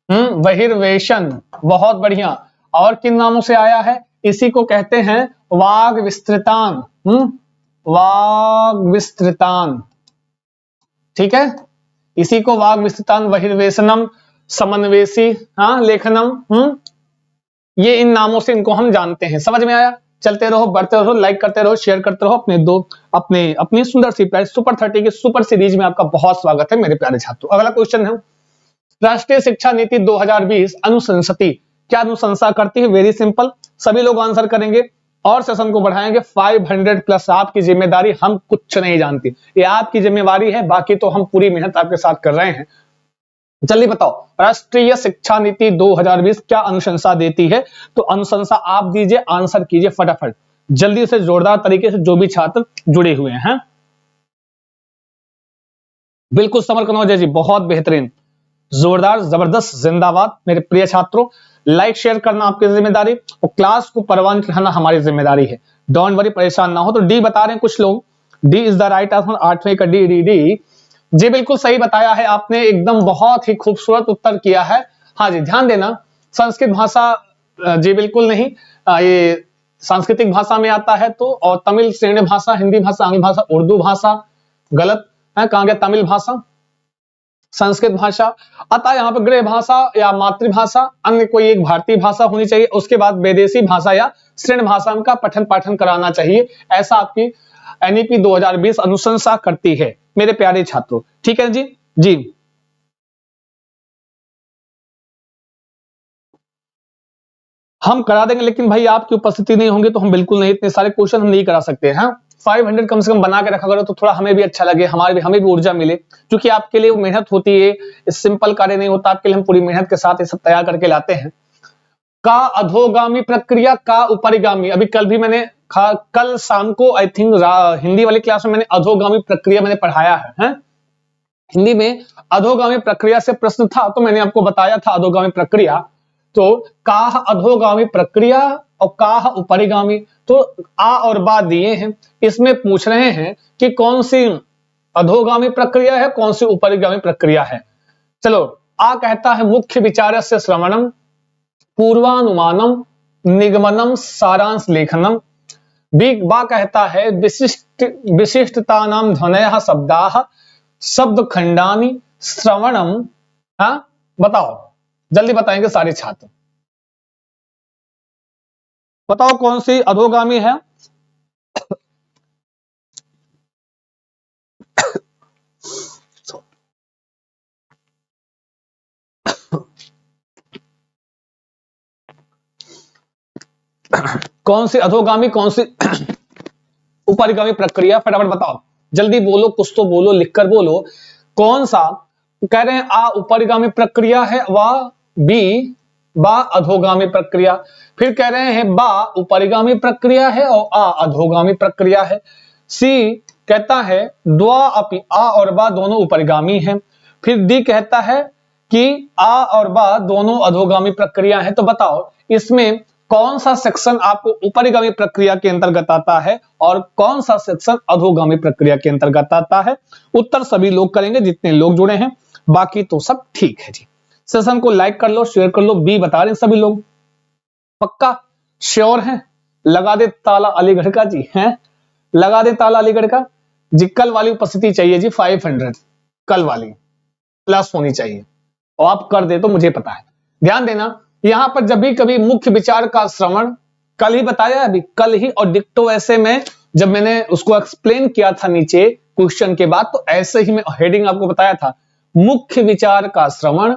बहिर्वेशन, बहुत बढ़िया। और किन नामों से आया है, इसी को कहते हैं वाग विस्तृतान। वाग विस्तृतान, ठीक है, इसी को वाग विस्तृतान, बहिर्वेशनम, समन्वयसी लेखनम। ये इन नामों से इनको हम जानते हैं। समझ में आया? चलते रहो, बढ़ते रहो, लाइक करते रहो, शेयर करते रहो। अपनी सुंदर सी प्यारी सुपर 30 की सुपर सीरीज में आपका बहुत स्वागत है मेरे प्यारे छात्रों। अगला क्वेश्चन है, राष्ट्रीय शिक्षा नीति 2020 अनुशंसती क्या अनुशंसा करती है? वेरी सिंपल, सभी लोग आंसर करेंगे और सेशन को बढ़ाएंगे 500 प्लस। आपकी जिम्मेदारी, हम कुछ नहीं जानती, ये आपकी जिम्मेवारी है, बाकी तो हम पूरी मेहनत आपके साथ कर रहे हैं। जल्दी बताओ, राष्ट्रीय शिक्षा नीति 2020 क्या अनुशंसा देती है? तो अनुशंसा आप दीजिए, आंसर कीजिए फटाफट, जल्दी से, जोरदार तरीके से, जो भी छात्र जुड़े हुए हैं। बिल्कुल समर कनौजिया जी, बहुत बेहतरीन, जोरदार, जबरदस्त, जिंदाबाद मेरे प्रिय छात्रों। लाइक शेयर करना आपकी जिम्मेदारी और क्लास को परवान रहना हमारी जिम्मेदारी है। डोंट वरी, परेशान ना हो। तो डी बता रहे हैं कुछ लोग, D is the right answer. 8वें का डी डी डी जी बिल्कुल सही बताया है आपने, एकदम बहुत ही खूबसूरत उत्तर किया है। हाँ जी, ध्यान देना, संस्कृत भाषा जी बिल्कुल नहीं, ये सांस्कृतिक भाषा में आता है तो, और तमिल श्रेणी भाषा, हिंदी भाषा, आंग्ल भाषा, उर्दू भाषा, गलत है, कहां गया तमिल भाषा, संस्कृत भाषा। अतः यहाँ पर गृह भाषा या मातृभाषा, अन्य कोई एक भारतीय भाषा होनी चाहिए, उसके बाद विदेशी भाषा या श्रेणी भाषा का पठन पाठन कराना चाहिए, ऐसा आपकी एनईपी 2020 अनुशंसा करती है मेरे प्यारे छात्रों। ठीक है जी। जी हम करा देंगे, लेकिन भाई आपकी उपस्थिति नहीं होंगे तो हम बिल्कुल नहीं, इतने सारे क्वेश्चन हम नहीं करा सकते हैं। 500 कम से कम बना के रखा करो, तो थोड़ा हमें भी अच्छा लगे, हमें भी ऊर्जा मिले, क्योंकि आपके लिए वो मेहनत होती है, सिंपल कार्य नहीं होता, आपके लिए हम पूरी मेहनत के साथ ये सब तैयार करके लाते हैं। का अधोगामी प्रक्रिया, का उपरिगामी, अभी कल भी मैंने कल शाम को आई थिंक हिंदी वाली क्लास में मैंने अधोगामी प्रक्रिया मैंने पढ़ाया है? हिंदी में अधोगामी प्रक्रिया से प्रश्न था, तो मैंने आपको बताया था अधोगामी प्रक्रिया। तो काह अधोगामी प्रक्रिया और काह उपरिगामी, तो आ और बा दिए हैं, इसमें पूछ रहे हैं कि कौन सी अधोगामी प्रक्रिया है, कौन सी उपरिगामी प्रक्रिया है। चलो, आ कहता है मुख्य विचारस्य श्रवणम, पूर्वानुमानम, निगमनम, सारांश लेखनम। बा कहता है विशिष्टता नाम ध्वनयः शब्दाः, शब्द खंडानी, श्रवणम। बताओ, जल्दी बताएंगे सारे छात्र, बताओ कौन सी अधोगामी है? कौन सी अधोगामी, कौन सी उपरिगामी प्रक्रिया? फटाफट बताओ, जल्दी बोलो, कुछ तो बोलो, लिखकर बोलो। कौन सा कह रहे हैं? आ उपरिगामी प्रक्रिया है, व बी बा अधोगामी प्रक्रिया, फिर कह रहे हैं बा उपरिगामी प्रक्रिया है और आ अधोगामी प्रक्रिया है। सी कहता है द्वा अपि, आ और बा दोनों उपरिगामी हैं। फिर डी कहता है कि आ और बा दोनों अधोगामी प्रक्रिया है। तो बताओ इसमें कौन सा सेक्शन आपको ऊपरीगामी प्रक्रिया के अंतर्गत आता है और कौन सा सेक्शन अधोगामी प्रक्रिया के अंतर्गत आता है। उत्तर सभी लोग करेंगे जितने लोग जुड़े हैं, बाकी तो सब ठीक है जी। सेशन को लाइक कर लो, शेयर कर लो। बी बता रहे हैं सभी लोग, पक्का श्योर हैं? लगा दे ताला अलीगढ़ का जी, हैं लगा दे ताला अलीगढ़ का जी। कल वाली उपस्थिति चाहिए जी 500, कल वाली प्लस होनी चाहिए और आप कर दे तो मुझे पता है। ध्यान देना, यहां पर जब भी कभी मुख्य विचार का श्रवण, कल ही बताया अभी, कल ही, और डिक्टो ऐसे में जब मैंने उसको एक्सप्लेन किया था नीचे क्वेश्चन के बाद, तो ऐसे ही मैं हेडिंग आपको बताया था, मुख्य विचार का श्रवण,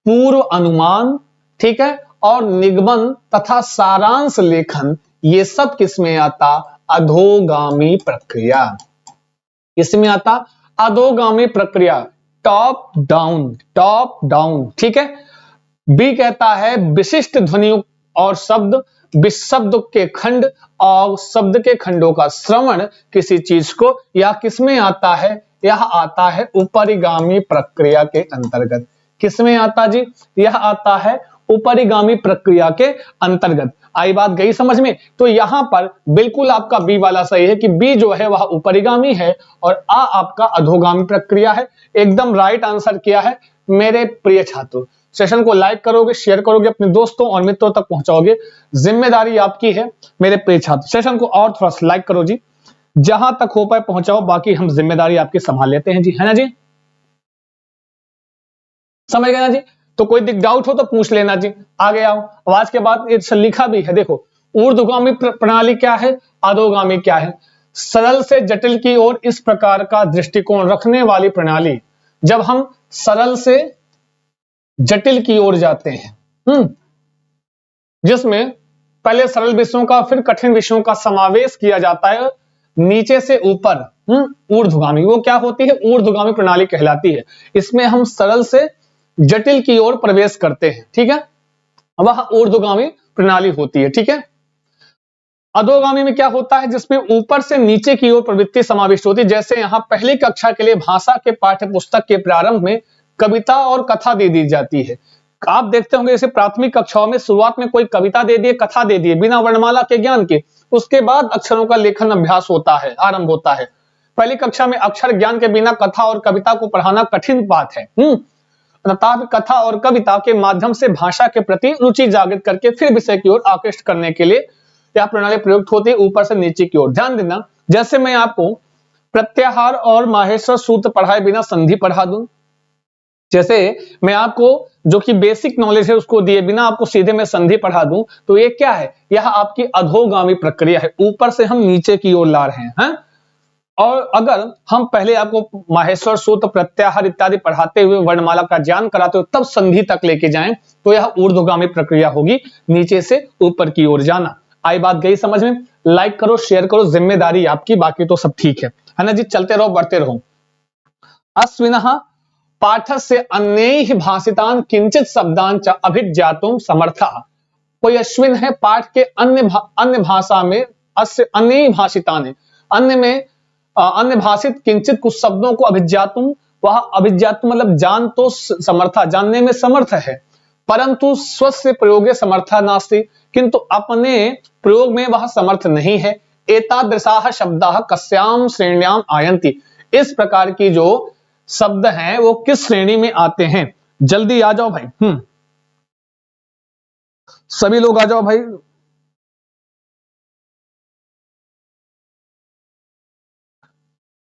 पूर्व अनुमान, ठीक है, और निगमन तथा सारांश लेखन, ये सब किसमें आता? अधोगामी प्रक्रिया। किसमें आता? अधोगामी प्रक्रिया, टॉप डाउन, ठीक है। बी कहता है विशिष्ट ध्वनियों और शब्द के खंड और शब्द के खंडों का श्रवण किसी चीज को, यह किसमें आता है? यह आता है ऊपरीगामी प्रक्रिया के अंतर्गत। किसमें आता जी? यह आता है ऊपरीगामी प्रक्रिया के अंतर्गत। आई बात गई समझ में? तो यहां पर बिल्कुल आपका बी वाला सही है कि बी जो है वह ऊपरीगामी है और आ आपका अधोगामी प्रक्रिया है। एकदम राइट आंसर किया है मेरे प्रिय छात्रों। सेशन को लाइक करोगे, शेयर करोगे, अपने दोस्तों और मित्रों तक पहुंचाओगे, जिम्मेदारी आपकी है मेरे प्रिय छात्र। सेशन को और थोड़ा सा लाइक करो जी, जहां तक हो पाए पहुंचाओ, बाकी हम जिम्मेदारी आपकी संभाल लेते हैं जी, है ना जी? समझ गए ना जी? तो कोई डाउट हो तो पूछ लेना जी। आगे आओ। आवाज के बाद ये लिखा भी है, देखो, ऊर्ध्वगामी प्रणाली क्या है, अधोगामी क्या है। सरल से जटिल की ओर इस प्रकार का दृष्टिकोण रखने वाली प्रणाली, जब हम सरल से जटिल की ओर जाते हैं, जिसमें पहले सरल विषयों का फिर कठिन विषयों का समावेश किया जाता है, नीचे से ऊपर, ऊर्ध्वगामी, वो क्या होती है? ऊर्ध्वगामी प्रणाली कहलाती है। इसमें हम सरल से जटिल की ओर प्रवेश करते हैं, ठीक है, वह ऊर्ध्वगामी प्रणाली होती है, ठीक है। अधोगामी में क्या होता है? जिसमें ऊपर से नीचे की ओर प्रवृत्ति समाविष्ट होती है। जैसे यहां पहली कक्षा के लिए भाषा के पाठ्य पुस्तक के प्रारंभ में कविता और कथा दे दी जाती है। आप देखते होंगे जैसे प्राथमिक कक्षाओं में शुरुआत में कोई कविता दे दिए, कथा दे दिए, बिना वर्णमाला के ज्ञान के, उसके बाद अक्षरों का लेखन अभ्यास होता है, आरंभ होता है। पहली कक्षा में अक्षर ज्ञान के बिना कथा और कविता को पढ़ाना कठिन बात है। तथा कथा और कविता के माध्यम से भाषा के प्रति रुचि जागृत करके फिर विषय की ओर आकृष्ट करने के लिए यह प्रणाली प्रयुक्त होती है, ऊपर से नीचे की ओर। ध्यान देना, जैसे मैं आपको प्रत्याहार और माहेश्वर सूत्र पढ़ाए बिना संधि पढ़ा दूं, जैसे मैं आपको जो कि बेसिक नॉलेज है उसको दिए बिना आपको सीधे मैं संधि पढ़ा दूं, तो ये क्या है? यह आपकी अधोगामी प्रक्रिया है, ऊपर से हम नीचे की ओर ला रहे हैं। और अगर हम पहले आपको माहेश्वर सूत्र, प्रत्याहार इत्यादि पढ़ाते हुए वर्णमाला का ज्ञान कराते हो, तब संधि तक लेके जाएं, तो यह ऊर्ध्वगामी प्रक्रिया होगी, नीचे से ऊपर की ओर जाना। आई बात गई समझ में? लाइक करो, शेयर करो, जिम्मेदारी आपकी, बाकी तो सब ठीक है ना जी? चलते रहो, बढ़ते रहो। अश्विनः पाठस्य अन्यैः भाषितान् किंचित शब्दान् च अभिज्ञातुं समर्थः। कोई अश्विन है, पाठ के अन्य भाषा में अन्य भाषितान्, अन्य में अन्य भाषित किंचित कुछ शब्दों को अभिज्ञातुं, वह अभिज्ञातुं मतलब जान तो समर्था, जानने में समर्थ है, परंतु स्वस्य प्रयोगे समर्था नास्ति, किंतु अपने प्रयोग में वह समर्थ नहीं है। एतादृशाः शब्दाः कस्यां श्रेण्यां आयन्ति। इस प्रकार की जो शब्द हैं वो किस श्रेणी में आते हैं? जल्दी आ जाओ भाई, सभी लोग आ जाओ भाई।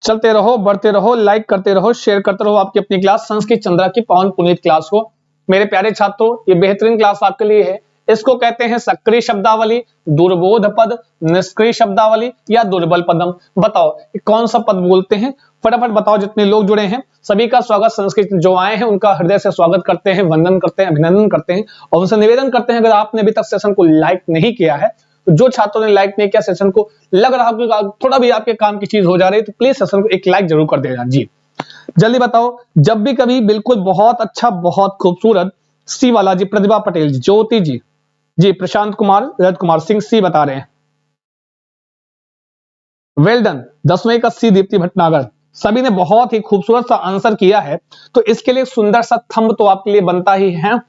चलते रहो, बढ़ते रहो, लाइक करते रहो, शेयर करते रहो आपकी अपनी क्लास संस्कृत चंद्रा की पावन पुनीत क्लास को। मेरे प्यारे छात्रों, ये बेहतरीन क्लास आपके लिए है। इसको कहते हैं सक्रिय शब्दावली, दुर्बोध पद, निष्क्रिय शब्दावली या दुर्बल पदम। बताओ कौन सा पद बोलते हैं? फटाफट बताओ, जितने लोग जुड़े हैं सभी का स्वागत। संस्कृत जो आए हैं उनका हृदय से स्वागत करते हैं, वंदन करते हैं, अभिनंदन करते हैं और उनसे निवेदन करते हैं, अगर आपने अभी तक सेशन को लाइक नहीं किया है, तो जो छात्रों ने लाइक नहीं किया, सेशन को लग रहा कि थोड़ा भी आपके काम की चीज हो जा रही है, तो प्लीज सेशन को एक लाइक जरूर कर देना जी। जल्दी बताओ, जब भी कभी बिल्कुल बहुत अच्छा, बहुत खूबसूरत। सी वाला जी, प्रतिभा पटेल जी, ज्योति जी, जी प्रशांत कुमार, रजत कुमार सिंह सी बता रहे हैं। Well done. 10वीं का सी दीप्ति भटनागर, सभी ने बहुत ही खूबसूरत सा आंसर किया है। तो इसके लिए सुंदर सा थंब तो आपके लिए बनता ही है।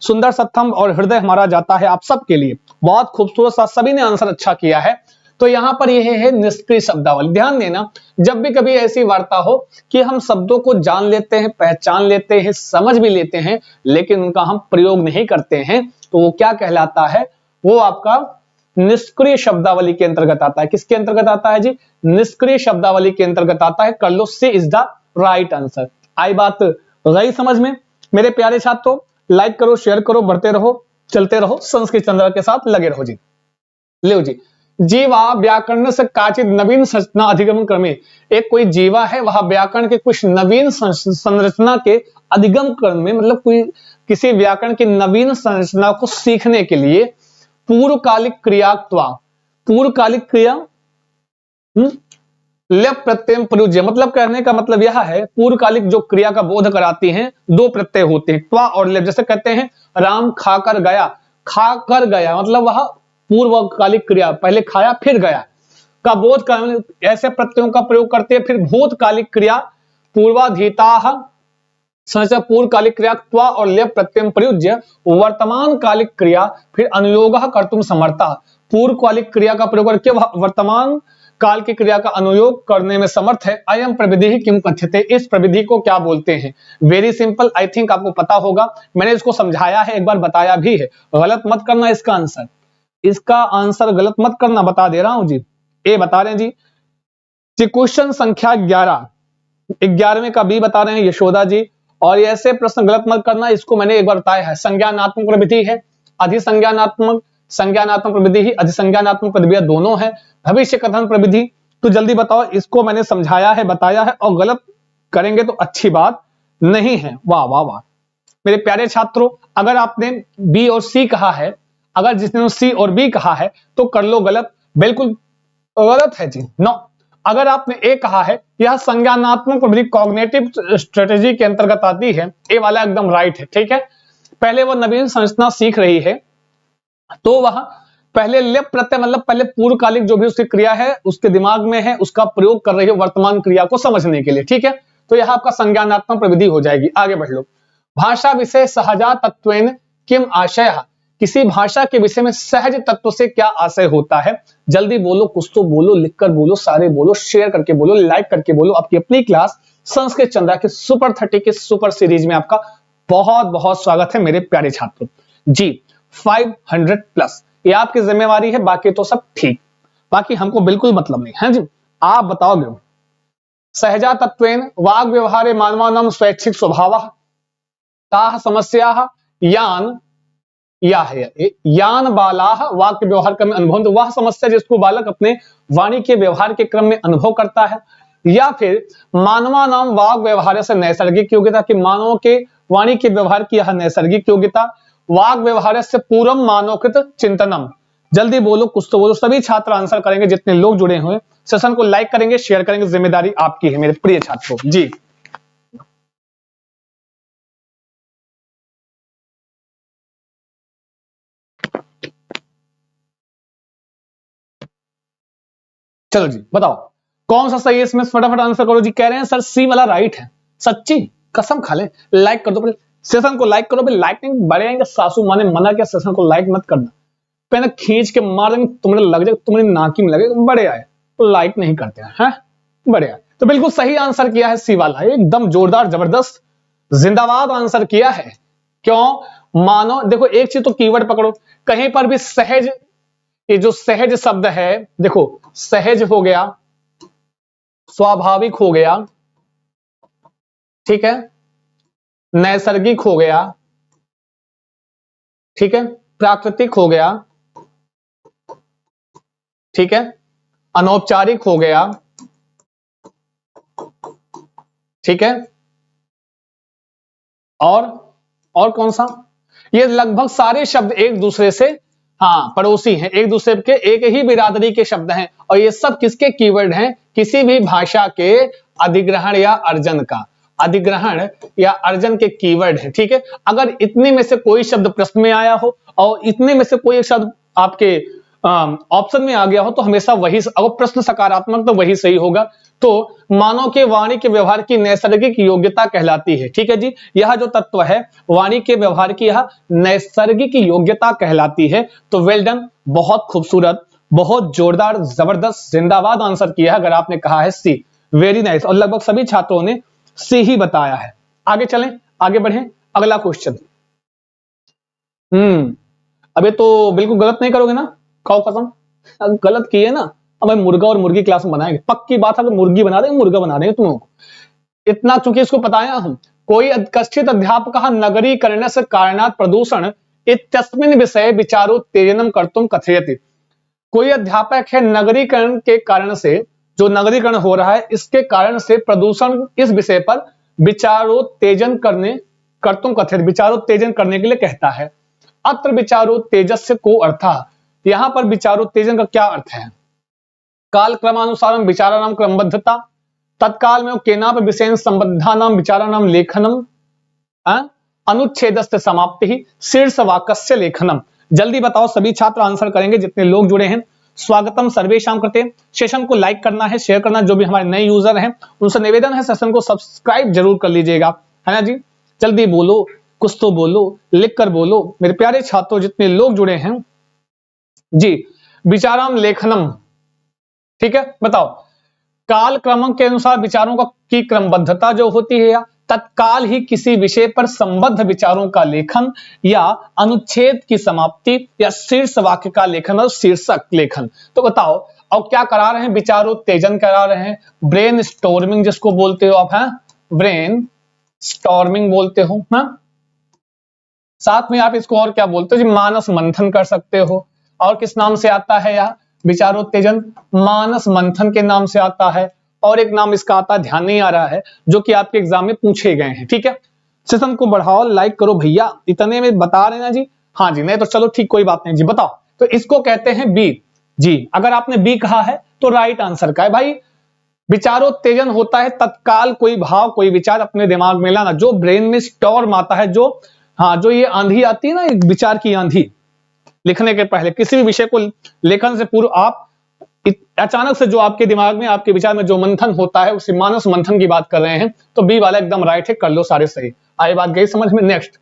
सुंदर सत्थम और हृदय हमारा जाता है आप सबके लिए। बहुत खूबसूरत सा, सभी ने आंसर अच्छा किया है। तो यहां पर यह है निष्क्रिय शब्दावली। ध्यान देना, जब भी कभी ऐसी वार्ता हो कि हम शब्दों को जान लेते हैं, पहचान लेते हैं, समझ भी लेते हैं, लेकिन उनका हम प्रयोग नहीं करते हैं, तो वो क्या कहलाता है? वो आपका निष्क्रिय शब्दावली के अंतर्गत आता है। किसके अंतर्गत आता है जी? निष्क्रिय शब्दावली के अंतर्गत आता है। कर लो, सी इज द राइट आंसर। आई बात गई समझ में? मेरे प्यारे छात्रों, लाइक करो, शेयर करो, बढ़ते रहो, चलते रहो, संस्कृत चंद्र के साथ लगे रहो जी। ले जी, जीवा व्याकरण से काचित नवीन संरचना अधिगम क्रमे। एक कोई जीवा है, वह व्याकरण के कुछ नवीन संरचना के अधिगम क्रम में, मतलब कोई किसी व्याकरण की नवीन संरचना को सीखने के लिए पूर्वकालिक क्रियात्वा, पूर्वकालिक क्रिया लेप प्रत्यय प्रयुज्य, मतलब कहने का मतलब यह है पूर्वकालिक जो क्रिया का बोध कराती हैं, दो प्रत्यय होते हैं, त्वा और लेप। जैसे कहते हैं राम खाकर गया, खाकर गया मतलब वह पूर्वकालिक क्रिया, पहले खाया फिर गया का बोध कराने, ऐसे प्रत्ययों का प्रयोग करते हैं। फिर भूतकालिक क्रिया पूर्वाधीता संरचना, पूर्वकालिक क्रिया त्वा और लेप प्रत्यय प्रयुज्य, वर्तमान कालिक क्रिया फिर अनुयोग कर्तुम समर्था, पूर्वकालिक क्रिया का प्रयोग करके वर्तमान काल की क्रिया का अनुयोग करने में समर्थ है। अयम प्रविधि किम कथ्यते, इस प्रविधि को क्या बोलते हैं? वेरी सिंपल, आई थिंक आपको पता होगा, मैंने इसको समझाया है, एक बार बताया भी है। गलत मत करना इसका आंसर, इसका आंसर गलत मत करना, बता दे रहा हूं जी। ए बता रहे हैं जी क्वेश्चन संख्या 11, 11वें का बी बता रहे हैं यशोदा जी। और ऐसे प्रश्न गलत मत करना, इसको मैंने एक बार बताया है। संज्ञानात्मक प्रविधि है, अधिसंज्ञानात्मक, संज्ञानात्मक प्रविधि ही अधिसंज्ञानात्मक प्रविधियां दोनों है। भविष्य कथन प्रविधि, तो जल्दी बताओ, इसको मैंने समझाया है, बताया है, और गलत करेंगे तो अच्छी बात नहीं है। वाह वाह वाह मेरे प्यारे छात्रों, अगर आपने बी और सी कहा है, अगर जिसने सी और बी कहा है तो कर लो गलत, बिल्कुल गलत है जी, नो। अगर आपने ए कहा है, यह संज्ञानात्मक प्रविधि कॉग्निटिव स्ट्रेटेजी के अंतर्गत आती है, ए वाला एकदम राइट है, ठीक है। पहले वो नवीन संरचना सीख रही है, तो वह पहले लेप प्रत्यय मतलब पहले पूर्वकालिक जो भी उसकी क्रिया है उसके दिमाग में है, उसका प्रयोग कर रही है वर्तमान क्रिया को समझने के लिए, ठीक है। तो यह आपका संज्ञानात्मक प्रविधि हो जाएगी। आगे बढ़ लो। भाषा विषय सहजा तत्वेन किम आशय, किसी भाषा के विषय में सहज तत्व से क्या आशय होता है? जल्दी बोलो, कुछ तो बोलो, लिखकर बोलो, सारे बोलो, शेयर करके बोलो, लाइक करके बोलो। आपकी अपनी क्लास संस्कृत चंद्रा के सुपर 30 के सुपर सीरीज में आपका बहुत बहुत स्वागत है मेरे प्यारे छात्रों जी। 500+ ये आपकी जिम्मेवारी है, बाकी तो सब ठीक, बाकी हमको बिल्कुल मतलब नहीं है जी। आप बताओगे सहजा तत्वेन वाग व्यवहारे मानवानाम स्वैच्छिक स्वभाव ताः समस्या यान या है यान बालाह वाक्य व्यवहार क्रम में अनुभव, वह समस्या जिसको बालक अपने वाणी के व्यवहार के क्रम में अनुभव करता है। या फिर मानवा नाम वाग व्यवहार से नैसर्गिक योग्यता, कि मानव के वाणी के व्यवहार की यह नैसर्गिक योग्यता। वाग व्यवहार से पूर्व मानवकृत चिंतनम, जल्दी बोलो, कुछ तो बोलो। सभी छात्र आंसर करेंगे जितने लोग जुड़े हुए। सेशन को लाइक करेंगे, शेयर करेंगे, जिम्मेदारी आपकी है मेरे प्रिय छात्रों जी। चलो जी बताओ कौन सा सही है इसमें, फटाफट आंसर करो जी। कह रहे हैं सर सी वाला राइट है, सच्ची कसम खा ले। लाइक कर दो, सेशन को लाइक करो। लाइक नहीं बढ़ेंगे, सासू माँ ने मना किया सेशन को लाइक मत करना, पहले खींच के मार देंगे, तुम्हारे लग जाए, तुम्हारी नाकी में लगे। बड़े आए तो लाइक नहीं करते हैं, बड़े आए। तो बिल्कुल सही आंसर किया है सी वाला, एकदम जोरदार जबरदस्त जिंदाबाद आंसर किया है। क्यों? मानो देखो एक चीज तो कीवर्ड पकड़ो, कहीं पर भी सहज, ये जो सहज शब्द है देखो, सहज हो गया, स्वाभाविक हो गया, ठीक है, नैसर्गिक हो गया, ठीक है, प्राकृतिक हो गया, ठीक है, अनौपचारिक हो गया, ठीक है, और कौन सा? ये लगभग सारे शब्द एक दूसरे से पड़ोसी हैं, एक दूसरे के एक ही बिरादरी के शब्द हैं। और ये सब किसके कीवर्ड हैं? किसी भी भाषा के अधिग्रहण या अर्जन का, अधिग्रहण या अर्जन के कीवर्ड है, ठीक है। अगर इतने में से कोई शब्द प्रश्न में आया हो और इतने में से कोई एक शब्द आपके ऑप्शन में आ गया हो तो हमेशा वही, अगर प्रश्न सकारात्मक तो वही सही होगा। तो मानव के वाणी के व्यवहार की नैसर्गिक योग्यता कहलाती है। ठीक है जी, यह जो तत्व है वाणी के व्यवहार की यह नैसर्गिक योग्यता कहलाती है। तो वेल डन, बहुत खूबसूरत, बहुत जोरदार, जबरदस्त, जिंदाबाद आंसर किया है अगर आपने कहा है सी। वेरी नाइस, और लगभग सभी छात्रों ने सी ही बताया है। आगे चलें, आगे बढ़ें, अगला क्वेश्चन। अबे तो बिल्कुल गलत नहीं करोगे ना, खाओ कसम। अगर गलत किए ना हमें मुर्गा और मुर्गी क्लास में बनाएंगे, पक्की बात है, मुर्गी बना देंगे, मुर्गा बना देंगे तुम लोगों को। इतना चूंकि इसको बताया हम, कोई कश्चित अध्यापक नगरीकरणस्य कारणात् प्रदूषण इत्यस्मिन् विषये विचारोत्तेजनम कर्तुम कथयति। कोई अध्यापक है नगरीकरण के कारण से, जो नगरीकरण हो रहा है इसके कारण से प्रदूषण, इस विषय पर विचारोत्तेजन कर्तुम कथयति, विचारोत्तेजन करने के लिए कहता है। अत्र विचारोत्तेजस्य को अर्थः, यहां पर विचारोत्तेजन का क्या अर्थ है? काल क्रमानुसारम विचाराणाम क्रमबद्धता, तत्काल में केनाप विषयेण संबद्धानाम विचाराणाम लेखनम, अनुच्छेदस्य समाप्ति, शीर्ष वाक्यस्य लेखनम। जल्दी बताओ, सभी छात्र आंसर करेंगे जितने लोग जुड़े हैं। स्वागतम सर्वेशाम कृते। सेशन को लाइक करना है, शेयर करना, जो भी हमारे नए यूजर हैं उनसे निवेदन है सेशन को सब्सक्राइब जरूर कर लीजिएगा, है ना जी। जल्दी बोलो, कुछ तो बोलो, लिख कर बोलो मेरे प्यारे छात्रों, जितने लोग जुड़े हैं जी। विचाराम लेखनम, ठीक है, बताओ। काल क्रम के अनुसार विचारों की क्रमबद्धता जो होती है, या तत्काल ही किसी विषय पर संबद्ध विचारों का लेखन, या अनुच्छेद की समाप्ति, या शीर्ष वाक्य का लेखन और शीर्षक लेखन। तो बताओ, और क्या करा रहे हैं? विचारोत्तेजन करा रहे हैं, ब्रेन स्टॉर्मिंग जिसको बोलते हो आप, हैं ब्रेन स्टॉर्मिंग बोलते हो, हाँ। साथ में आप इसको और क्या बोलते हो जी? मानस मंथन कर सकते हो। और किस नाम से आता है यह विचारोत्तेजन? मानस मंथन के नाम से आता है। और एक नाम इसका आता है, ध्यान नहीं आ रहा है, जो कि आपके एग्जाम में पूछे गए हैं। ठीक है, सेशन को बढ़ाओ, लाइक करो भैया, इतने में बता रहे ना जी। हाँ जी, नहीं तो चलो ठीक, कोई बात नहीं जी। बताओ, तो इसको कहते हैं बी जी। अगर आपने बी कहा है तो राइट आंसर का है भाई। विचारोत्तेजन होता है तत्काल कोई भाव, कोई विचार अपने दिमाग में लाना, जो ब्रेन में स्टॉर्म आता है, जो हाँ, जो ये आंधी आती है ना, एक विचार की आंधी, लिखने के पहले किसी भी विषय को लेखन से पूर्व आप अचानक से जो आपके दिमाग में, आपके विचार में जो मंथन होता है, उसी मानस मंथन की बात कर रहे हैं। तो बी वाला एकदम राइट है, कर लो सारे सही। आए बात गई समझ में। नेक्स्ट,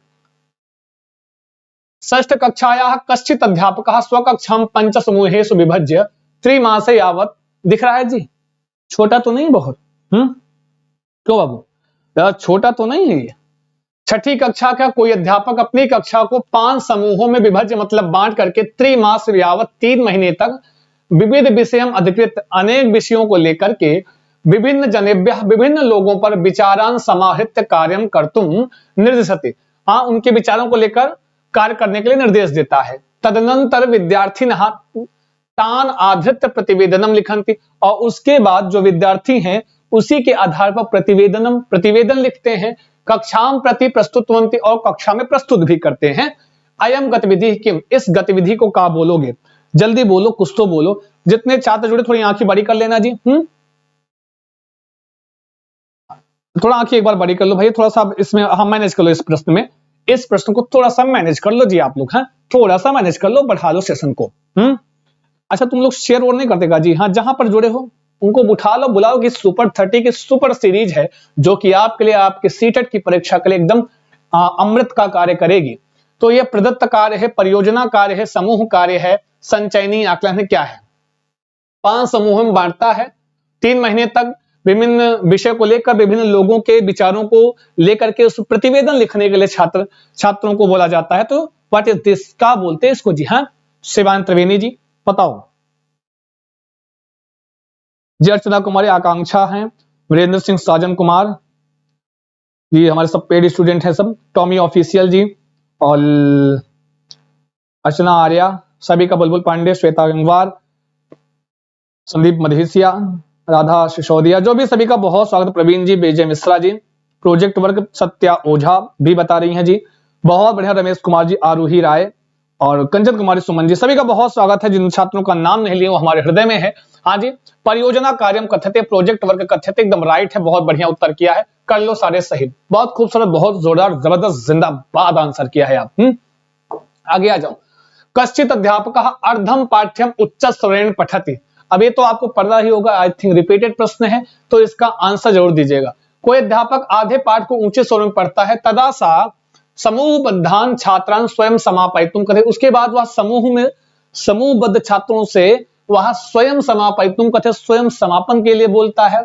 षष्ठ कक्षायाः कश्चित् अध्यापकः स्वकक्षां पंच समूहेषु विभज्य त्रिमासे यावत्, दिख रहा है जी, छोटा तो नहीं बहुत, क्यों बाबू, ज्यादा छोटा तो नहीं है ये। छठी कक्षा का कोई अध्यापक अपनी कक्षा को 5 समूहों में विभज्य मतलब बांट करके त्रिमास यावत 3 महीने तक विविध विषयम अधिकृत, अनेक विषयों को लेकर के विभिन्न जनेभ्य, विभिन्न लोगों पर विचारान समाहृत कार्यम कर्तुम निर्दिशति, हाँ, उनके विचारों को लेकर कार्य करने के लिए निर्देश देता है। तदनंतर विद्यार्थी तान आधृत प्रतिवेदनम लिखन्ति, और उसके बाद जो विद्यार्थी हैं उसी के आधार पर प्रतिवेदन लिखते हैं। कक्षाम प्रति प्रस्तुतवन्ति, और कक्षा में प्रस्तुत भी करते हैं। अयम गतिविधि किम, इस गतिविधि को क्या बोलोगे? जल्दी बोलो, कुछ तो बोलो। जितने छात्र जुड़े थोड़ी आंखें बड़ी कर लेना जी। थोड़ा आंखें एक बार बड़ी कर लो भाई, थोड़ा सा इसमें हम मैनेज कर लो, इस प्रश्न में, इस प्रश्न को थोड़ा सा मैनेज कर लो जी आप लोग, हैं थोड़ा सा मैनेज कर लो, बढ़ा लो सेशन को। अच्छा, तुम लोग शेयर और नहीं करतेगा जी? हाँ, जहां पर जुड़े हो उनको उठा लो, बुलाओ कि सुपर 30 की सुपर सीरीज है, जो कि आपके लिए, आपके सीटेट की परीक्षा के लिए एकदम अमृत का कार्य करेगी। तो यह प्रदत्त कार्य है, परियोजना कार्य है, समूह कार्य है, संचयनी आकलन है, क्या है? 5 समूहों में बांटता है, 3 महीने तक विभिन्न विषय को लेकर विभिन्न लोगों के विचारों को लेकर के उस प्रतिवेदन लिखने के लिए छात्रों को बोला जाता है। तो व्हाट इज दिस, क्या बोलते हैं इसको जी? हाँ, शिवानी त्रिवेणी जी बताओ जी। अर्चना कुमारी, आकांक्षा हैं, वीरेंद्र सिंह, साजन कुमार जी, हमारे सब पेड स्टूडेंट हैं सब। टॉमी ऑफिशियल जी, और अर्चना आर्या, सभी का, बुलबुल पांडे, श्वेता गंगवार, संदीप मधेसिया, राधा सिसोदिया, जो भी सभी का बहुत स्वागत। प्रवीण जी, विजय मिश्रा जी, प्रोजेक्ट वर्क सत्या ओझा भी बता रही हैं जी, बहुत बढ़िया। रमेश कुमार जी, आरूही राय और कंचन कुमारी, सुमन जी, सभी का बहुत स्वागत है। जिन छात्रों का नाम नहीं लिया वो हमारे हृदय में है। हाँ जी, परियोजना कार्यम कथ्यते, प्रोजेक्ट वर्क कथ्यते, एकदम राइट है, बहुत बढ़िया उत्तर किया है, कर लो सारे सही। बहुत खूबसूरत, बहुत जोरदार, जबरदस्त, जिंदाबाद आंसर किया है आप। आगे आ जाओ। कश्चित अध्यापक अर्धम पाठ्यम उच्च श्रेणी पठति, अब ये तो आपको पढ़ना ही होगा, आई थिंक रिपीटेड प्रश्न है, तो इसका आंसर जरूर दीजिएगा। कोई अध्यापक आधे पाठ को ऊंचे स्वर में पढ़ता है, तदा सा समूहबद्धान छात्रान स्वयं समापयितुम करे, उसके बाद वह समूहबद्ध छात्रों से वह स्वयं समापयितुम कथे, स्वयं समापन के लिए बोलता है।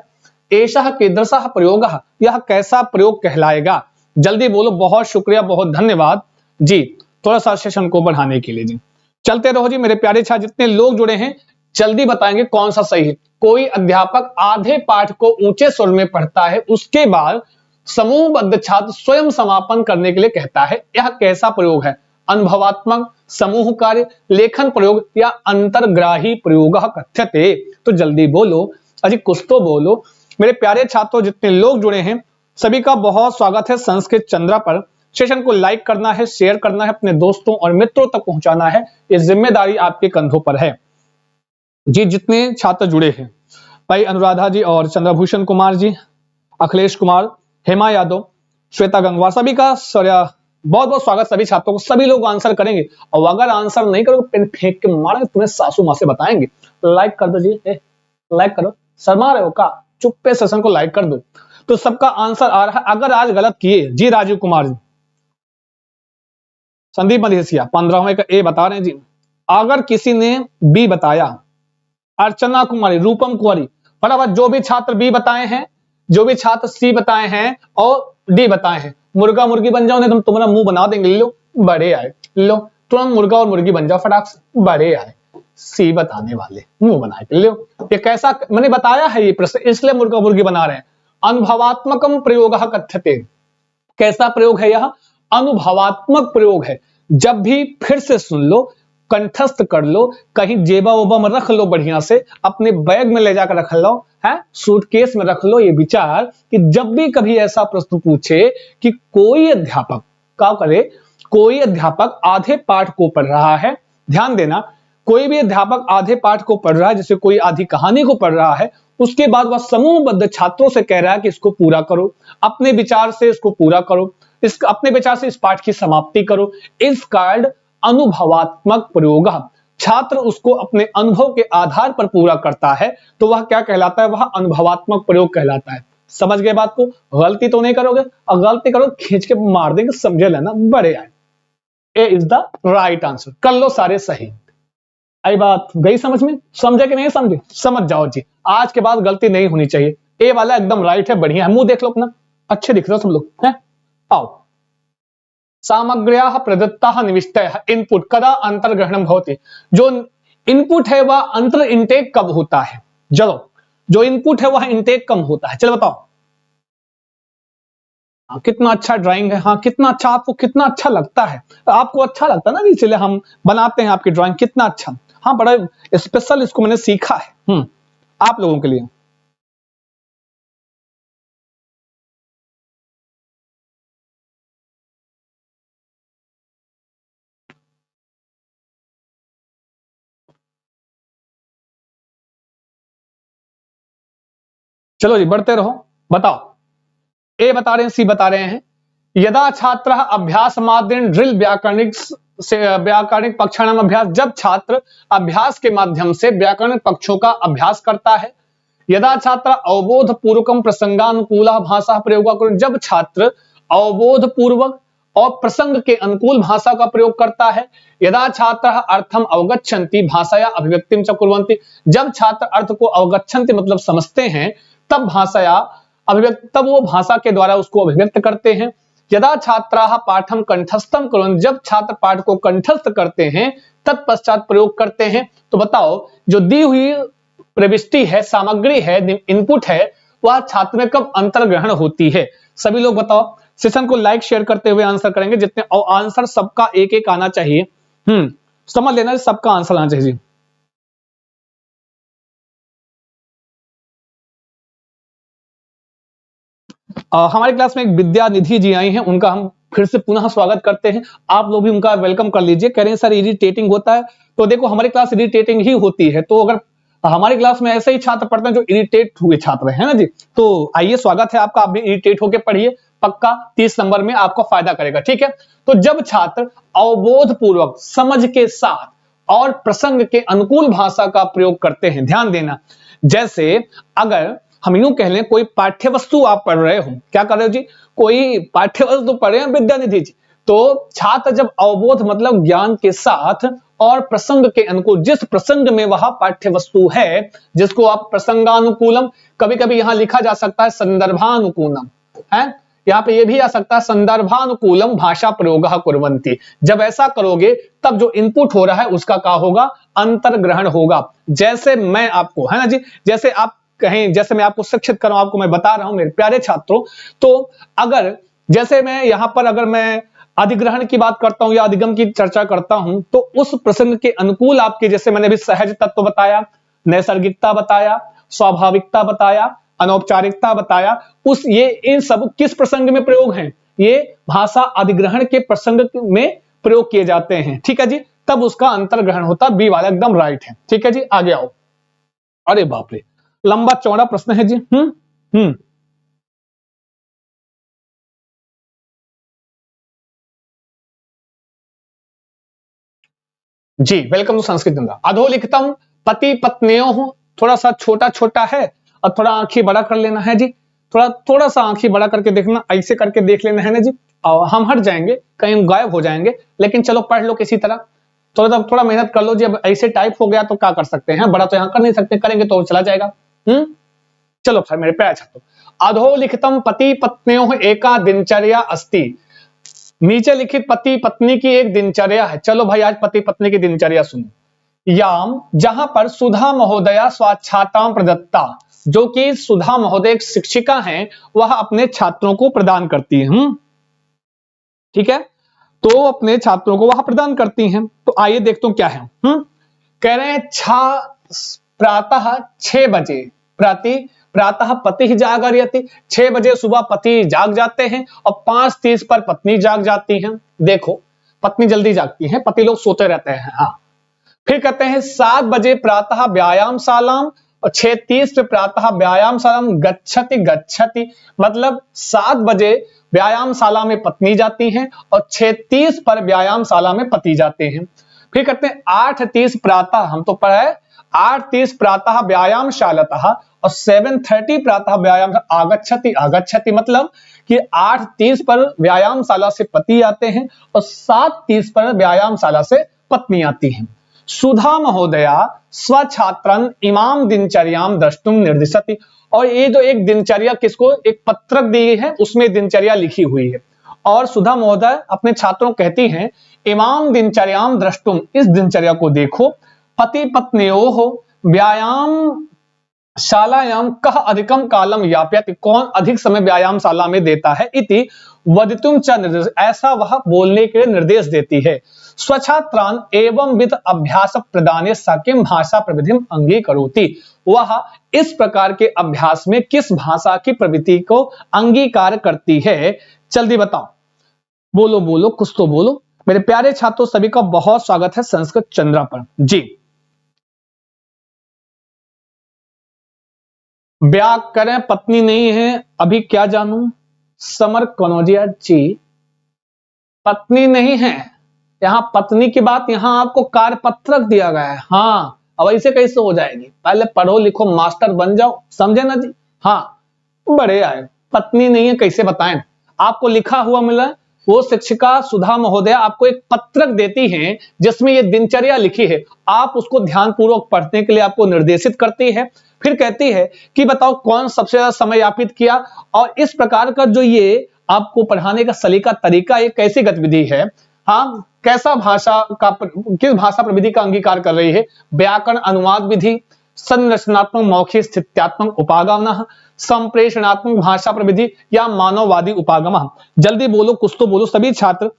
एषः कीदृशः प्रयोगः, यह कैसा प्रयोग कहलाएगा? जल्दी बोलो। बहुत शुक्रिया, बहुत धन्यवाद जी, थोड़ा सा सेशन को बढ़ाने के लिए जी। चलते रहो जी मेरे प्यारे छात्र, जितने लोग जुड़े हैं जल्दी बताएंगे कौन सा सही है। कोई अध्यापक आधे पाठ को ऊंचे स्वर में पढ़ता है, उसके बाद समूहबद्ध छात्र स्वयं समापन करने के लिए कहता है, यह कैसा प्रयोग है? अनुभवात्मक, समूह कार्य, लेखन प्रयोग या अंतर्ग्राही प्रयोग कथ्यते? तो जल्दी बोलो अजी, कुछ तो बोलो मेरे प्यारे छात्रों। जितने लोग जुड़े हैं सभी का बहुत स्वागत है संस्कृत चंद्रा पर। सेशन को लाइक करना है, शेयर करना है, अपने दोस्तों और मित्रों तक पहुंचाना है, ये जिम्मेदारी आपके कंधों पर है जी। जितने छात्र जुड़े हैं, भाई अनुराधा जी और चंद्रभूषण कुमार जी, अखिलेश कुमार, हेमा यादव, श्वेता गंगवार, सभी का बहुत बहुत स्वागत सभी छात्रों को। सभी लोग आंसर करेंगे और अगर आंसर नहीं करोगे पेन फेंक के मारेंगे, तुम्हें सासू माँ से बताएंगे। लाइक कर दो जी, लाइक करो, शर्मा रहे हो का? चुप्पे सेशन को लाइक कर दो। तो सबका आंसर आ रहा है। अगर आज गलत किए जी, राजीव कुमार जी, संदीप मधेसिया 15वें का ए बता रहे हैं जी। अगर किसी ने बी बताया, अर्चना कुमारी, रूपम कुमारी, फटाफट जो भी छात्र बी बताए हैं, जो भी छात्र सी बताए हैं और डी बताए हैं, मुर्गा मुर्गी बन जाओ, नहीं तुम तुम्हारा मुंह बना देंगे। लो बड़े आए, लो तुरंत मुर्गा और मुर्गी बन जाओ फटाक से, बड़े आए। सी बताने वाले मुंह बनाए लो। ये कैसा मैंने बताया है ये प्रश्न, इसलिए मुर्गा मुर्गी बना रहे हैं। अनुभवात्मकम प्रयोग कथ्यते, कैसा प्रयोग है यह? अनुभवात्मक प्रयोग है। जब भी फिर से सुन लो, कंठस्थ कर लो, कहीं जेबा ओबा में रख लो, बढ़िया से अपने बैग में ले जाकर रख लो, है सूटकेस में रख लो। ये विचार कि जब भी कभी ऐसा प्रश्न पूछे कि कोई अध्यापक क्या करे, कोई अध्यापक आधे पाठ को पढ़ रहा है, ध्यान देना, कोई भी अध्यापक आधे पाठ को पढ़ रहा है, जैसे कोई आधी कहानी को पढ़ रहा है, उसके बाद वह समूहबद्ध छात्रों से कह रहा है कि इसको पूरा करो, अपने विचार से इसको पूरा करो, अपने विचार से इस पाठ की समाप्ति करो। इस कार्ड अनुभवात्मक प्रयोग, छात्र उसको अपने अनुभव के आधार पर पूरा करता है, तो वह क्या कहलाता है? वह अनुभवात्मक प्रयोग कहलाता है। समझ गए बात को? गलती तो नहीं करोगे, और गलती करो खींच के मार देंगे, समझे लेना, बड़े आए। ए इज द राइट आंसर। कर लो सारे सही। आई बात गई समझ में? समझे कि नहीं समझे? समझ जाओ जी, आज के बाद गलती नहीं होनी चाहिए। ए वाला एकदम राइट है, बढ़िया है। मुंह देख लो अपना, अच्छे दिख रहे हो सब लोग, हैं? आओ। सामग्र्याः प्रदत्ताः निविष्टयः इनपुट कदा अंतर्ग्रहणं भवति, जो इनपुट है वह अंतर इनटेक कब होता है? चलो, जो इनपुट है वह इनटेक कम होता है। चलो बताओ। कितना अच्छा ड्राइंग है, हाँ कितना अच्छा, आपको कितना अच्छा लगता है, आपको अच्छा लगता है ना, इसलिए हम बनाते हैं आपकी ड्राइंग। कितना अच्छा, हाँ बड़ा स्पेशल इसको मैंने सीखा है आप लोगों के लिए। चलो जी बढ़ते रहो, बताओ। ए बता रहे हैं, सी बता रहे हैं। यदा छात्र अभ्यास माध्यम ड्रिल व्याकरणिक पक्षाणाम अभ्यास, जब छात्र अभ्यास के माध्यम से व्याकरणिक पक्षों का अभ्यास करता है। यदा छात्र अवबोध पूर्वकम प्रसंगानुकूल भाषा प्रयोग, जब छात्र अवबोध पूर्वक और प्रसंग के अनुकूल भाषा का प्रयोग करता है। यदा छात्र अर्थम अवगच्छन्ति भाषाया अभिव्यक्तिम च कुर्वन्ति, जब छात्र अर्थ को अवगच्छन्ति मतलब समझते हैं, तब भाषाया अभिव्यक्ति, तब वो भाषा के द्वारा उसको अभिव्यक्त करते हैं। यदा छात्राः पाठम कंठस्थम कुर्वन्ति, जब छात्र पाठ को कंठस्थ करते हैं तत्पश्चात प्रयोग करते हैं। तो बताओ, जो दी हुई प्रविष्टि है, सामग्री है, इनपुट है, वह छात्र में कब अंतर्ग्रहण होती है? सभी लोग बताओ। सेशन को लाइक शेयर करते हुए आंसर करेंगे जितने, और आंसर सबका एक एक आना चाहिए। समझ लेना, सबका आंसर आना चाहिए। हमारी क्लास में एक विद्या निधि जी आई हैं, उनका हम फिर से पुनः स्वागत करते हैं। आप लोग भी उनका वेलकम कर लीजिए। कह रहे हैं सर इरिटेटिंग होता है, तो देखो हमारी क्लास इरिटेटिंग ही होती है, तो अगर हमारी क्लास में ऐसे ही छात्र पढ़ते हैं जो इरिटेट हुए छात्र है ना जी, तो आइए स्वागत है आपका, आप भी इरिटेट होकर पढ़िए, पक्का 30 नंबर में आपको फायदा करेगा। ठीक है, तो जब छात्र अवबोध पूर्वक समझ के साथ और प्रसंग के अनुकूल भाषा का प्रयोग करते हैं। ध्यान देना, जैसे अगर हम यूं कह लें कोई पाठ्य वस्तु आप पढ़ रहे हो, क्या कर रहे हो जी, कोई पाठ्य वस्तु पढ़ रहे हैं विद्यानिधि जी, तो छात्र जब अवबोध मतलब ज्ञान के साथ और प्रसंग के अनुकूल, जिस प्रसंग में वह पाठ्य वस्तु है, जिसको आप प्रसंगानुकूलम, कभी कभी यहां लिखा जा सकता है संदर्भानुकूलम, है यहाँ पे ये भी आ सकता है संदर्भानुकूलम भाषा प्रयोग कुर्वन्ति। जब ऐसा करोगे तब जो इनपुट हो रहा है उसका क्या होगा, अंतर्ग्रहण होगा। जैसे मैं आपको, है ना जी, जैसे आप कहें, जैसे मैं आपको शिक्षित कर रहा हूं, आपको मैं बता रहा हूं मेरे प्यारे छात्रों, तो अगर जैसे मैं यहां पर अगर मैं अधिग्रहण की बात करता हूं या अधिगम की चर्चा करता हूं, तो उस प्रसंग के अनुकूल आपके, जैसे मैंने अभी सहज तत्व बताया, नैसर्गिकता बताया, स्वाभाविकता बताया, अनौपचारिकता बताया, उस ये इन सब किस प्रसंग में प्रयोग हैं, ये भाषा अधिग्रहण के प्रसंग में प्रयोग किए जाते हैं। ठीक है जी, तब उसका अंतर्ग्रहण होता, बी वाला एकदम राइट है। ठीक है जी, आगे आओ। अरे बाप रे, लंबा चौड़ा प्रश्न है जी। जी, वेलकम टू संस्कृत गंगा। अधोलिखितम पति पत्नियों, थोड़ा सा छोटा छोटा है और थोड़ा आंखें बड़ा कर लेना है जी, थोड़ा थोड़ा सा आंखें बड़ा करके देखना, ऐसे करके देख लेना है ना जी। और हम हट जाएंगे, कहीं गायब हो जाएंगे, लेकिन चलो पढ़ लो किसी तरह, थोड़ा मेहनत कर लो जी। अब ऐसे टाइप हो गया तो क्या कर सकते हैं, बड़ा तो यहाँ कर नहीं सकते, करेंगे तो चला जाएगा। चलो फिर मेरे प्यारे छात्रों, अधोलिखितम पति पत्नियों एका दिनचर्या अस्ति, नीचे लिखित पति पत्नी की एक दिनचर्या है। चलो भाई आज पति पत्नी की दिनचर्या सुनो। याम, जहां पर सुधा महोदया स्वाच्छातां प्रदत्ता, जो कि सुधा महोदय एक शिक्षिका हैं, वह अपने छात्रों को प्रदान करती है। ठीक है, तो अपने छात्रों को वह प्रदान करती हैं। तो आइए देखते हैं क्या है। कह रहे हैं प्रातः 6 बजे प्रातः पति जागर्यति, 6 बजे सुबह पति जाग जाते हैं और 5:30 पर पत्नी जाग जाती हैं। देखो, पत्नी जल्दी जागती हैं, पति लोग सोते रहते हैं। हाँ, फिर कहते हैं 7 बजे प्रातः व्यायामशालाम और 6:30 पे प्रातः व्यायामशालाम गच्छति, मतलब 7 बजे व्यायामशाला में पत्नी जाती हैं और 6:30 पर व्यायामशाला में पति जाते हैं। फिर कहते हैं 8:30 प्रातः, हम तो पढ़े 8:30 प्रातः व्यायामशालातः और 7:30 प्रातः व्यायाम आगच्छति, मतलब कि 8:30 पर व्यायामशाला से पति आते हैं और 7:30 पर व्यायामशाला से पत्नी आती हैं। सुधा महोदया स्वछात्रन इमाम दिनचर्याम द्रष्टुम निर्दिशति, और ये जो एक दिनचर्या किसको, एक पत्रक दी है, उसमें दिनचर्या लिखी हुई है, और सुधा महोदय अपने छात्रों कहती हैं इमाम दिनचर्याम द्रष्टुम, इस दिनचर्या को देखो, पति पत्नियों व्यायाम शालायाम कह अधिकम कालम याप्यति, कौन अधिक समय व्यायामशाला में देता है, इति वदितुम च निर्देश, ऐसा वह बोलने के लिए निर्देश देती है। स्वछात्रान एवं विध अभ्यास प्रदाने सकिम भाषा प्रविधिम अंगीकरोति, वह इस प्रकार के अभ्यास में किस भाषा की प्रवृत्ति को अंगीकार करती है। जल्दी बताओ, बोलो बोलो, कुछ तो बोलो मेरे प्यारे छात्रों। सभी का बहुत स्वागत है संस्कृत चंद्रा पर जी। ब्याह करें, पत्नी नहीं है, अभी क्या जानूं, समर कनौजिया जी, पत्नी नहीं है, यहां पत्नी की बात, यहां आपको कार्यपत्रक दिया गया है। हाँ, अब ऐसे कैसे हो जाएगी, पहले पढ़ो लिखो मास्टर बन जाओ, समझे ना जी। हाँ, बड़े आए, पत्नी नहीं है कैसे बताएं, आपको लिखा हुआ मिला, वो शिक्षिका सुधा महोदया आपको एक पत्रक देती हैं जिसमें ये दिनचर्या लिखी है, आप उसको ध्यानपूर्वक पढ़ने के लिए आपको निर्देशित करती है। फिर कहती है कि बताओ कौन सबसे ज्यादा समय यापित किया, और इस प्रकार का जो ये आपको पढ़ाने का सलीका तरीका, ये कैसी गतिविधि है, हाँ, कैसा भाषा का, किस भाषा प्रविधि का अंगीकार कर रही है, व्याकरण अनुवाद विधि, संरचनात्मक मौखिक स्थित्यात्मक उपागम, संप्रेषणात्मक भाषा प्रविधि या मानववादी उपागम। जल्दी बोलो, कुछ तो बोलो सभी छात्र।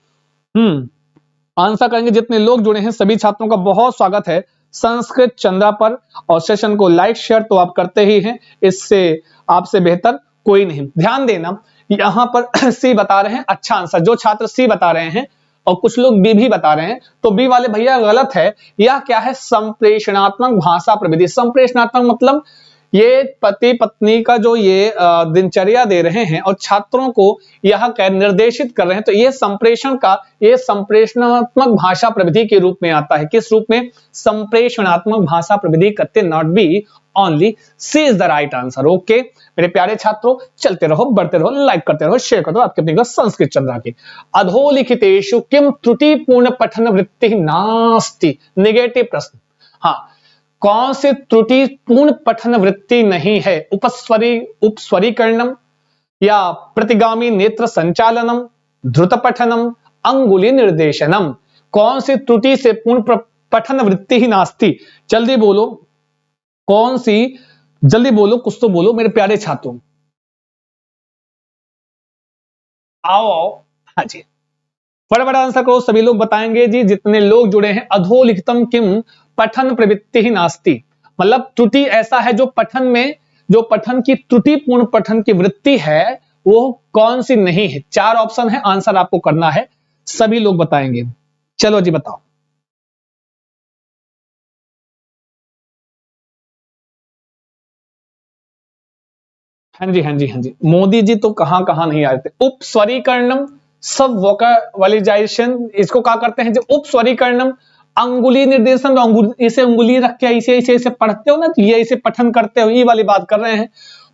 आंसर करेंगे जितने लोग जुड़े हैं, सभी छात्रों का बहुत स्वागत है संस्कृत चंद्रा पर, और सेशन को लाइक शेयर तो आप करते ही हैं, इससे आपसे बेहतर कोई नहीं। ध्यान देना, यहां पर सी बता रहे हैं अच्छा आंसर, जो छात्र सी बता रहे हैं और कुछ लोग बी भी बता रहे हैं, तो बी वाले भैया गलत है। यह क्या है, संप्रेषणात्मक भाषा प्रविधि। संप्रेषणात्मक मतलब ये पति पत्नी का जो ये दिनचर्या दे रहे हैं और छात्रों को यह निर्देशित कर रहे हैं, तो ये संप्रेषण का, ये संप्रेषणात्मक भाषा प्रविधि के रूप में आता है। किस रूप में? संप्रेषणात्मक भाषा प्रविधि करते, not b only c is the right answer. Okay मेरे प्यारे छात्रों, चलते रहो, बढ़ते रहो, लाइक करते रहो, शेयर करते रहो आपके अपने संस्कृत चंद्रा के। अधोलिखितेषु किम त्रुटिपूर्ण पठन वृत्ति नास्ति? नेगेटिव प्रश्न। हाँ, कौन सी त्रुटिपूर्ण पठन वृत्ति नहीं है? उपस्वरीकरणम या प्रतिगामी नेत्र संचालनम, द्रुत पठनम, अंगुली निर्देशनम। कौन सी त्रुटि से पूर्ण पठन वृत्ति ही नास्ति? जल्दी बोलो, कौन सी? जल्दी बोलो, कुछ तो बोलो मेरे प्यारे छात्रों। आओ आओ, हाँ जी, फटाफट आंसर करो, सभी लोग बताएंगे जी, जितने लोग जुड़े हैं। अधोलिखितम किम पठन प्रवृत्ति ही नास्ति, मतलब त्रुटि ऐसा है जो पठन में, जो पठन की त्रुटिपूर्ण पठन की वृत्ति है वो कौन सी नहीं है? 4 ऑप्शन है, आंसर आपको करना है, सभी लोग बताएंगे। चलो जी बताओ। हाँ जी हाँ जी हाँ जी, मोदी जी तो कहां कहां नहीं आए थे। उपस्वरीकरणम, सब वोकलाइजेशन, इसको क्या करते हैं? जो उपस्वरीकरणम, अंगुली निर्देशन, इसे उंगली रख के इसे इसे इसे पढ़ते हो ना, तो ये इसे पठन करते हो, ये वाली बात कर रहे हैं।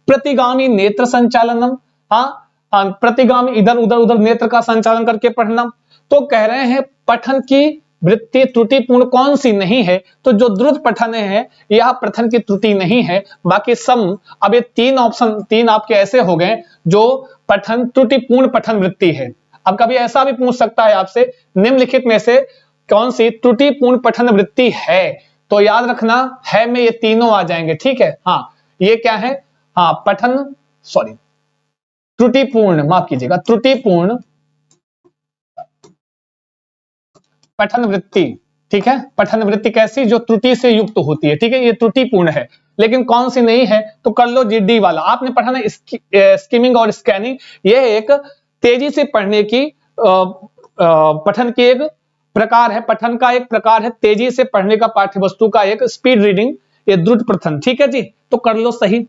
प्रतिगामी नेत्र संचालनम, हाँ प्रतिगामी, इधर उधर उधर नेत्र का संचालन करके पढ़ना। तो कह रहे हैं पठन की वृत्ति त्रुटिपूर्ण कौन सी नहीं है? तो जो द्रुत पठन है यह पठन की त्रुटि नहीं है। बाकी सम, अब ये 3 ऑप्शन, 3 आपके ऐसे हो गए जो पठन त्रुटिपूर्ण पठन वृत्ति है। अब कभी ऐसा भी पूछ सकता है आपसे, निम्नलिखित में से कौन सी त्रुटिपूर्ण पठन वृत्ति है? तो याद रखना है में ये तीनों आ जाएंगे, ठीक है। हाँ, ये क्या है? हाँ पठन, सॉरी त्रुटिपूर्ण, माफ कीजिएगा, त्रुटिपूर्ण पठन वृत्ति, ठीक है। पठन वृत्ति कैसी? जो त्रुटि से युक्त होती है, ठीक है, ये त्रुटिपूर्ण है। लेकिन कौन सी नहीं है? तो कर लो जी डी वाला। आपने पढ़ा ना स्किमिंग और स्कैनिंग, ये एक तेजी से पढ़ने की पठन की एक प्रकार है, पठन का एक प्रकार है, तेजी से पढ़ने का पाठ्य वस्तु का एक स्पीड रीडिंग, ये द्रुत पठन, ठीक है जी। तो कर लो सही।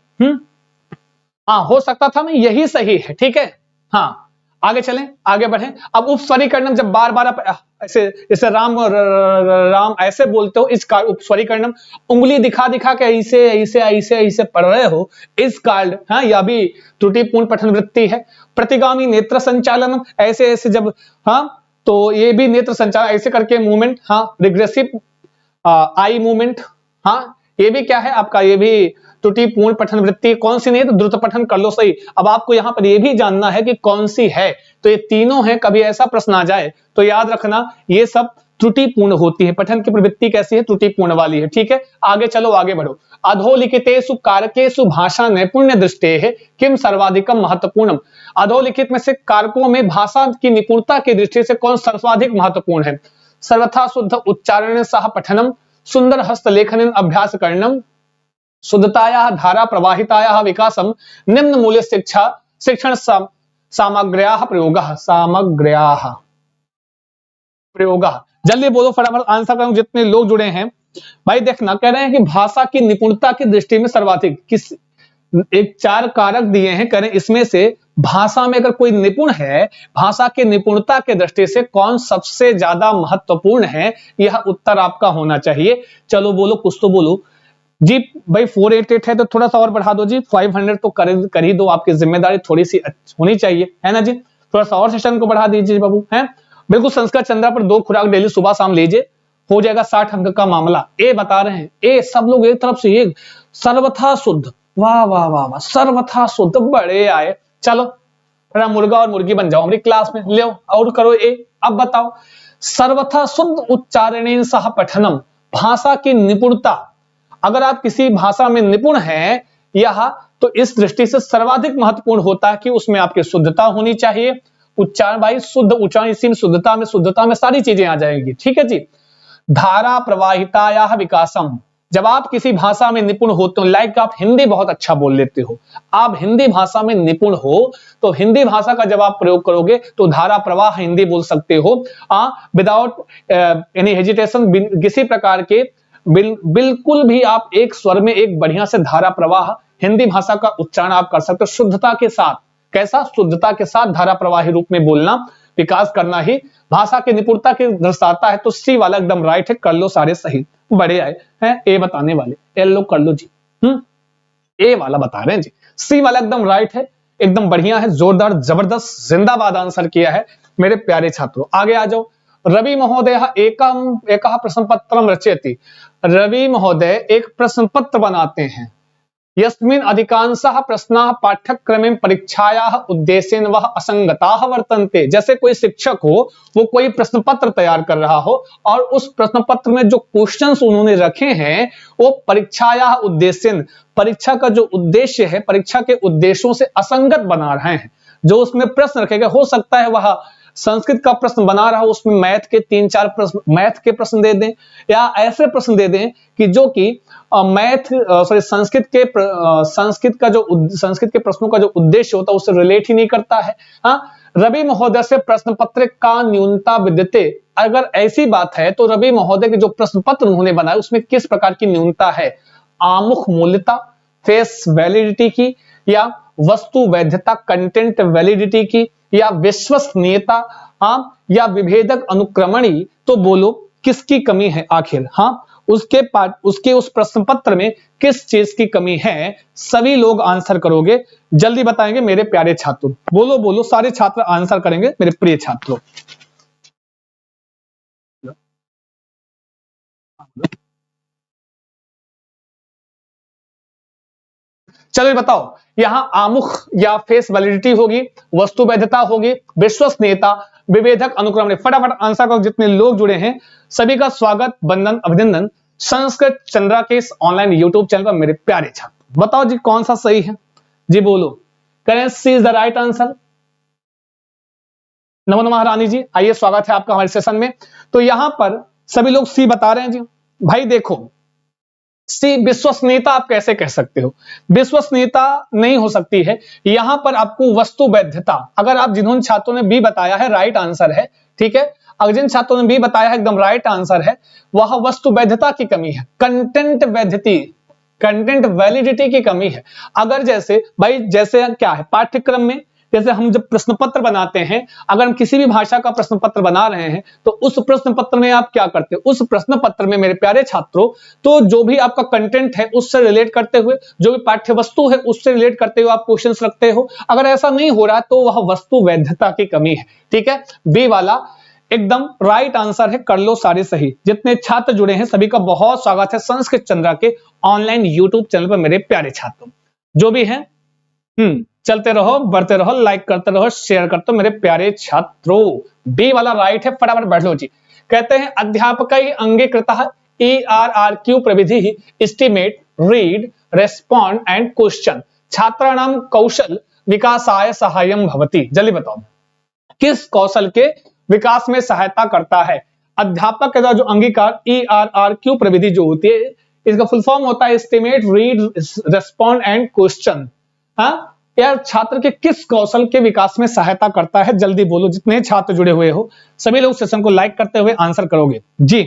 हाँ हो सकता था मैं, यही सही है, ठीक है। हाँ आगे चलें, आगे बढ़ें। अब उपस्वरीकरणम, जब बार बार ऐसे ऐसे राम राम ऐसे बोलते हो, इस कार्ड उपस्वरीकरणम, उंगली दिखा दिखा के ऐसे ऐसे ऐसे ऐसे पढ़ रहे हो, इस कार्ड, हाँ यह भी त्रुटिपूर्ण पठन वृत्ति है। प्रतिगामी नेत्र संचालन, ऐसे ऐसे जब, हाँ तो ये भी नेत्र संचालन ऐसे करके मूवमेंट, हाँ रिग्रेसिव आई मूवमेंट, हाँ ये भी क्या है आपका? ये भी त्रुटिपूर्ण पठन वृत्ति। कौन सी नहीं है? तो द्रुत पठन, कर लो सही। अब आपको यहां पर ये भी जानना है कि कौन सी है, तो ये तीनों है। कभी ऐसा प्रश्न आ जाए तो याद रखना ये सब त्रुटिपूर्ण होती है। पठन की प्रवृत्ति कैसी है? त्रुटिपूर्ण वाली है, ठीक है। आगे चलो, आगे बढ़ो। अधोलिखितेषु कारकेषु भाषा नैपुण्य दृष्टेः किम सर्वाधिकम महत्वपूर्णम। अधोलिखित में से कारकों में भाषा की निपुणता की दृष्टि से कौन सर्वाधिक महत्वपूर्ण है? सर्वथा शुद्ध उच्चारण सह पठनम, सुंदर हस्तलेखन अभ्यास करणम, शुद्धतायाः धारा प्रवाहितायाः विकासम, निम्न मूल्य शिक्षा शिक्षण सामग्र्याः प्रयोगः, सामग्र्याः प्रयोगः। जल्दी बोलो फटाफट आंसर करूं, जितने लोग जुड़े हैं भाई। देखना, कह रहे हैं कि भाषा की निपुणता की दृष्टि में सर्वाधिक किस, एक 4 कारक दिए हैं, कह रहे हैं इसमें से भाषा में अगर कोई निपुण है, भाषा की निपुणता के दृष्टि से कौन सबसे ज्यादा महत्वपूर्ण है, यह उत्तर आपका होना चाहिए। चलो बोलो, कुछ तो बोलो जी भाई। 488 है तो थोड़ा सा और बढ़ा दो जी, 500 तो कर ही दो, आपकी जिम्मेदारी थोड़ी सी होनी चाहिए, है ना जी। थोड़ा सा और सेशन को बढ़ा दीजिए बाबू, है बिल्कुल। संस्कृत चंद्रा पर 2 खुराक डेली सुबह शाम लीजिए, हो जाएगा 60 अंक का मामला। ए बता रहे हैं, ए सब लोग एक तरफ से, एक सर्वथा शुद्ध, वाह वाह वाह वाह, सर्वथा शुद्ध, बड़े आए। चलो थोड़ा मुर्गा और मुर्गी बन जाओ हमारी क्लास में, ले और करो ए। अब बताओ, सर्वथा शुद्ध उच्चारण सह पठनम, भाषा की निपुणता, अगर आप किसी भाषा में निपुण हैं यह, तो इस दृष्टि से सर्वाधिक महत्वपूर्ण होता है कि उसमें आपकी शुद्धता होनी चाहिए। उच्चारण भाई शुद्ध उच्चारण, इसी में शुद्धता में सारी चीजें आ जाएंगी, ठीक है जी। धारा प्रवाहितायाः विकासम, जब आप किसी भाषा में निपुण होते हो, लाइक आप हिंदी बहुत अच्छा बोल लेते हो, आप हिंदी भाषा में निपुण हो, तो हिंदी भाषा का जब आप प्रयोग करोगे तो धारा प्रवाह हिंदी बोल सकते हो, विदाउट एनी हेजिटेशन, किसी प्रकार के बिल्कुल भी आप एक स्वर में एक बढ़िया से धारा प्रवाह हिंदी भाषा का उच्चारण आप कर सकते हो शुद्धता के साथ। कैसा? शुद्धता के साथ धारा प्रवाही रूप में बोलना, विकास करना ही भाषा की निपुणता के दर्शाता है। तो सी वाला एकदम राइट है, कर लो सारे सही। बड़े आए हैं ए बताने वाले, एल लो कर लो जी। ए वाला बता रहे हैं जी, सी वाला एकदम राइट है, एकदम बढ़िया है, जोरदार जबरदस्त जिंदाबाद आंसर किया है मेरे प्यारे छात्रों। आगे आ जाओ। रवि महोदय एक प्रश्न पत्रम रचयति। रवि महोदय एक प्रश्न पत्र बनाते हैं। यस्मिन् अधिकांशः प्रश्नाः पाठ्यक्रमेण परीक्षायाः उद्देश्येन वह असंगताः वर्तन्ते। जैसे कोई शिक्षक हो, वो कोई प्रश्न पत्र तैयार कर रहा हो और उस प्रश्न पत्र में जो क्वेश्चंस उन्होंने रखे हैं वो परीक्षायाः उद्देश्येन, परीक्षा का जो उद्देश्य है, परीक्षा के उद्देश्यों से असंगत बना रहे हैं। जो उसमें प्रश्न रखे गए, हो सकता है वह संस्कृत का प्रश्न बना रहा हो, उसमें मैथ के 3-4 प्रश्न, मैथ के प्रश्न दे दें, या ऐसे प्रश्न दे दें कि जो कि संस्कृत के प्रश्नों का जो उद्देश्य होता है उससे रिलेट ही नहीं करता है। रवि महोदय से प्रश्न पत्र का न्यूनता विद्यते। अगर ऐसी बात है तो रवि महोदय के जो प्रश्न पत्र उन्होंने बनाए उसमें किस प्रकार की न्यूनता है? आमुख मूल्यता, फेस वैलिडिटी की, या वस्तु वैधता कंटेंट वैलिडिटी की, या विश्वसनीयता, या विभेदक अनुक्रमणी। तो बोलो किसकी कमी है आखिर? उसके उस प्रश्न पत्र में किस चीज की कमी है? सभी लोग आंसर करोगे, जल्दी बताएंगे मेरे प्यारे छात्रों। बोलो बोलो, सारे छात्र आंसर करेंगे मेरे प्रिय छात्रों। चलो बताओ, यहां आमुख या फेस वैलिडिटी होगी, वस्तु वैधता होगी, विश्वसनीयता, विभेदक अनुक्रमण। फटाफट आंसर करो जितने लोग जुड़े हैं। सभी का स्वागत, वंदन, अभिनंदन संस्कृत चंद्रा के इस ऑनलाइन यूट्यूब चैनल पर मेरे प्यारे छात्र। बताओ जी कौन सा सही है जी, बोलो। करें सी इज द राइट आंसर। नमो नमः रानी जी, आइए स्वागत है आपका हमारे सेशन में। तो यहां पर सभी लोग सी बता रहे हैं जी। भाई देखो, सी विश्वसनीयता आप कैसे कह सकते हो? विश्वसनीयता नहीं हो सकती है। यहां पर आपको वस्तु वैधता, अगर आप जिन्होंने छात्रों ने बी बताया है राइट आंसर है, ठीक है। अगर जिन छात्रों ने बी बताया है एकदम राइट आंसर है, वह वस्तु वैधता की कमी है, कंटेंट वैधता, कंटेंट वैलिडिटी की कमी है। अगर जैसे भाई जैसे क्या है पाठ्यक्रम में, जैसे हम जब प्रश्न पत्र बनाते हैं, अगर हम किसी भी भाषा का प्रश्न पत्र बना रहे हैं तो उस प्रश्न पत्र में आप क्या करते हो? उस प्रश्न पत्र में मेरे प्यारे छात्रों, तो जो भी आपका कंटेंट है उससे रिलेट करते हुए, जो भी पाठ्य वस्तु है उससे रिलेट करते हुए आप क्वेश्चंस रखते हो। अगर ऐसा नहीं हो रहा है तो वह वस्तु वैधता की कमी है, ठीक है। बी वाला एकदम राइट आंसर है, कर लो सारे सही। जितने छात्र जुड़े हैं सभी का बहुत स्वागत है संस्कृत चंद्रा के ऑनलाइन यूट्यूब चैनल पर मेरे प्यारे छात्रों। जो भी हैं चलते रहो, बढ़ते रहो, लाइक करते रहो, शेयर करते रहो मेरे प्यारे छात्रों। बी वाला राइट है, फटाफट बैठ लो जी। कहते हैं अध्यापक अंगीकृतः ERRQ प्रविधि estimate, read, respond and question छात्राणाम कौशल विकासाय सहायम भवति। जल्दी बताओ किस कौशल के विकास में सहायता करता है? अध्यापक के द्वारा जो अंगीकार ERRQ प्रविधि जो होती है, इसका फुल फॉर्म होता है estimate, read, respond and question. यार छात्र के किस कौशल के विकास में सहायता करता है? जल्दी बोलो, जितने छात्र जुड़े हुए हो सभी लोग सेशन को लाइक करते हुए आंसर करोगे जी।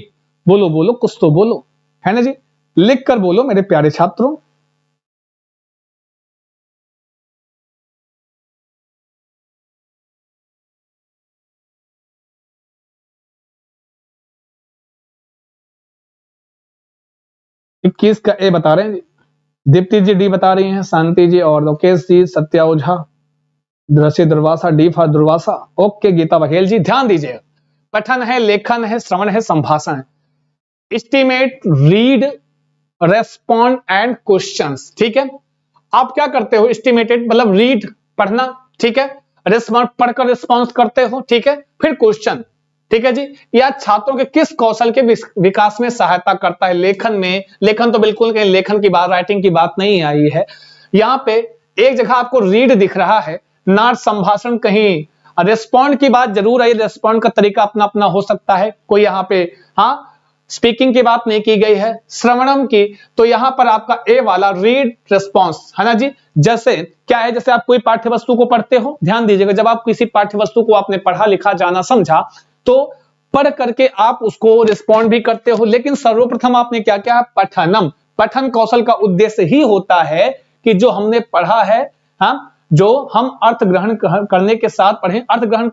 बोलो बोलो, कुछ तो बोलो, है ना जी, लिख कर बोलो मेरे प्यारे छात्रों। इक्कीस का ए बता रहे हैं, दीप्ति जी डी बता रही हैं, शांति जी और लोकेश जी, सत्या ओझा, दृश्य Durvasa, D for Durvasa, okay Gita Baghel ji. ध्यान दीजिए, पठन है, लेखन है, श्रवण है, संभाषण है। Estimate, read, respond and questions, ठीक है। आप क्या करते हो? एस्टिमेटेड मतलब रीड पढ़ना, ठीक है, रेस्पॉन्ड पढ़कर रिस्पॉन्स करते हो, ठीक है, फिर क्वेश्चन, ठीक है जी। या छात्रों के किस कौशल के विकास में सहायता करता है? लेखन में, लेखन तो बिल्कुल कहीं लेखन की बात, राइटिंग की बात नहीं आई है। यहाँ पे एक जगह आपको रीड दिख रहा है, ना संभाषण, कहीं रेस्पॉन्ड की बात जरूर आई। रेस्पॉन्ड का तरीका अपना अपना हो सकता है, कोई यहाँ पे स्पीकिंग की बात नहीं की गई है, श्रवणम की। तो यहां पर आपका ए वाला रीड रेस्पॉन्स है ना जी। जैसे क्या है, जैसे आप कोई पाठ्य वस्तु को पढ़ते हो, ध्यान दीजिएगा, जब आप किसी पाठ्य वस्तु को आपने पढ़ा, लिखा, जाना, समझा, तो पढ़ करके आप उसको रिस्पॉन्ड भी करते हो, लेकिन सर्वप्रथम आपने क्या किया? पठनम। पठन कौशल का उद्देश्य ही होता है कि जो हमने पढ़ा है, हाँ, जो हम अर्थ ग्रहण करने के साथ पढ़ें। अर्थ ग्रहण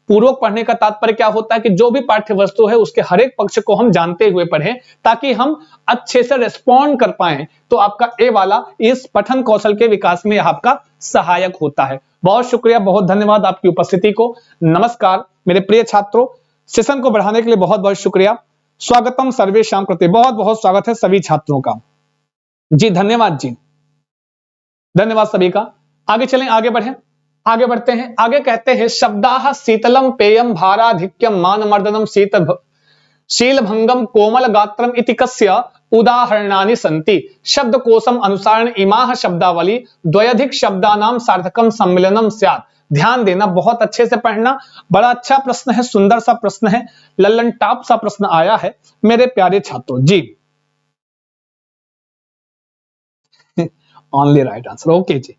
पूर्वक पढ़ने का तात्पर्य क्या होता है कि जो भी पाठ्य वस्तु है उसके हर एक पक्ष को हम जानते हुए पढ़ें, ताकि हम अच्छे से रिस्पॉन्ड कर पाएं। तो आपका ए वाला इस पठन कौशल के विकास में आपका सहायक होता है। बहुत शुक्रिया, बहुत धन्यवाद आपकी उपस्थिति को। नमस्कार मेरे प्रिय छात्रों, सेशन को बढ़ाने के लिए बहुत बहुत शुक्रिया। स्वागतम सर्वेषां कृते, बहुत बहुत स्वागत है सभी छात्रों का जी। धन्यवाद जी, धन्यवाद सभी का। आगे चलें, आगे बढ़ें, आगे बढ़ते हैं। आगे कहते हैं शब्दाः शीतलम पेयम भाराधिक्यम मानमर्दनम शीलभंगम कोमल गात्रम इति कस्य उदाहरणानि सन्ति। शब्दकोशम अनुसारेण इमाः शब्दावली द्वयधिक शब्दानां सार्थकम सम्मिलनम स्यात्। ध्यान देना, बहुत अच्छे से पढ़ना। बड़ा अच्छा प्रश्न है, सुंदर सा प्रश्न है, लल्लन टॉप सा प्रश्न आया है मेरे प्यारे छात्रों जी। ओनली राइट आंसर, ओके जी।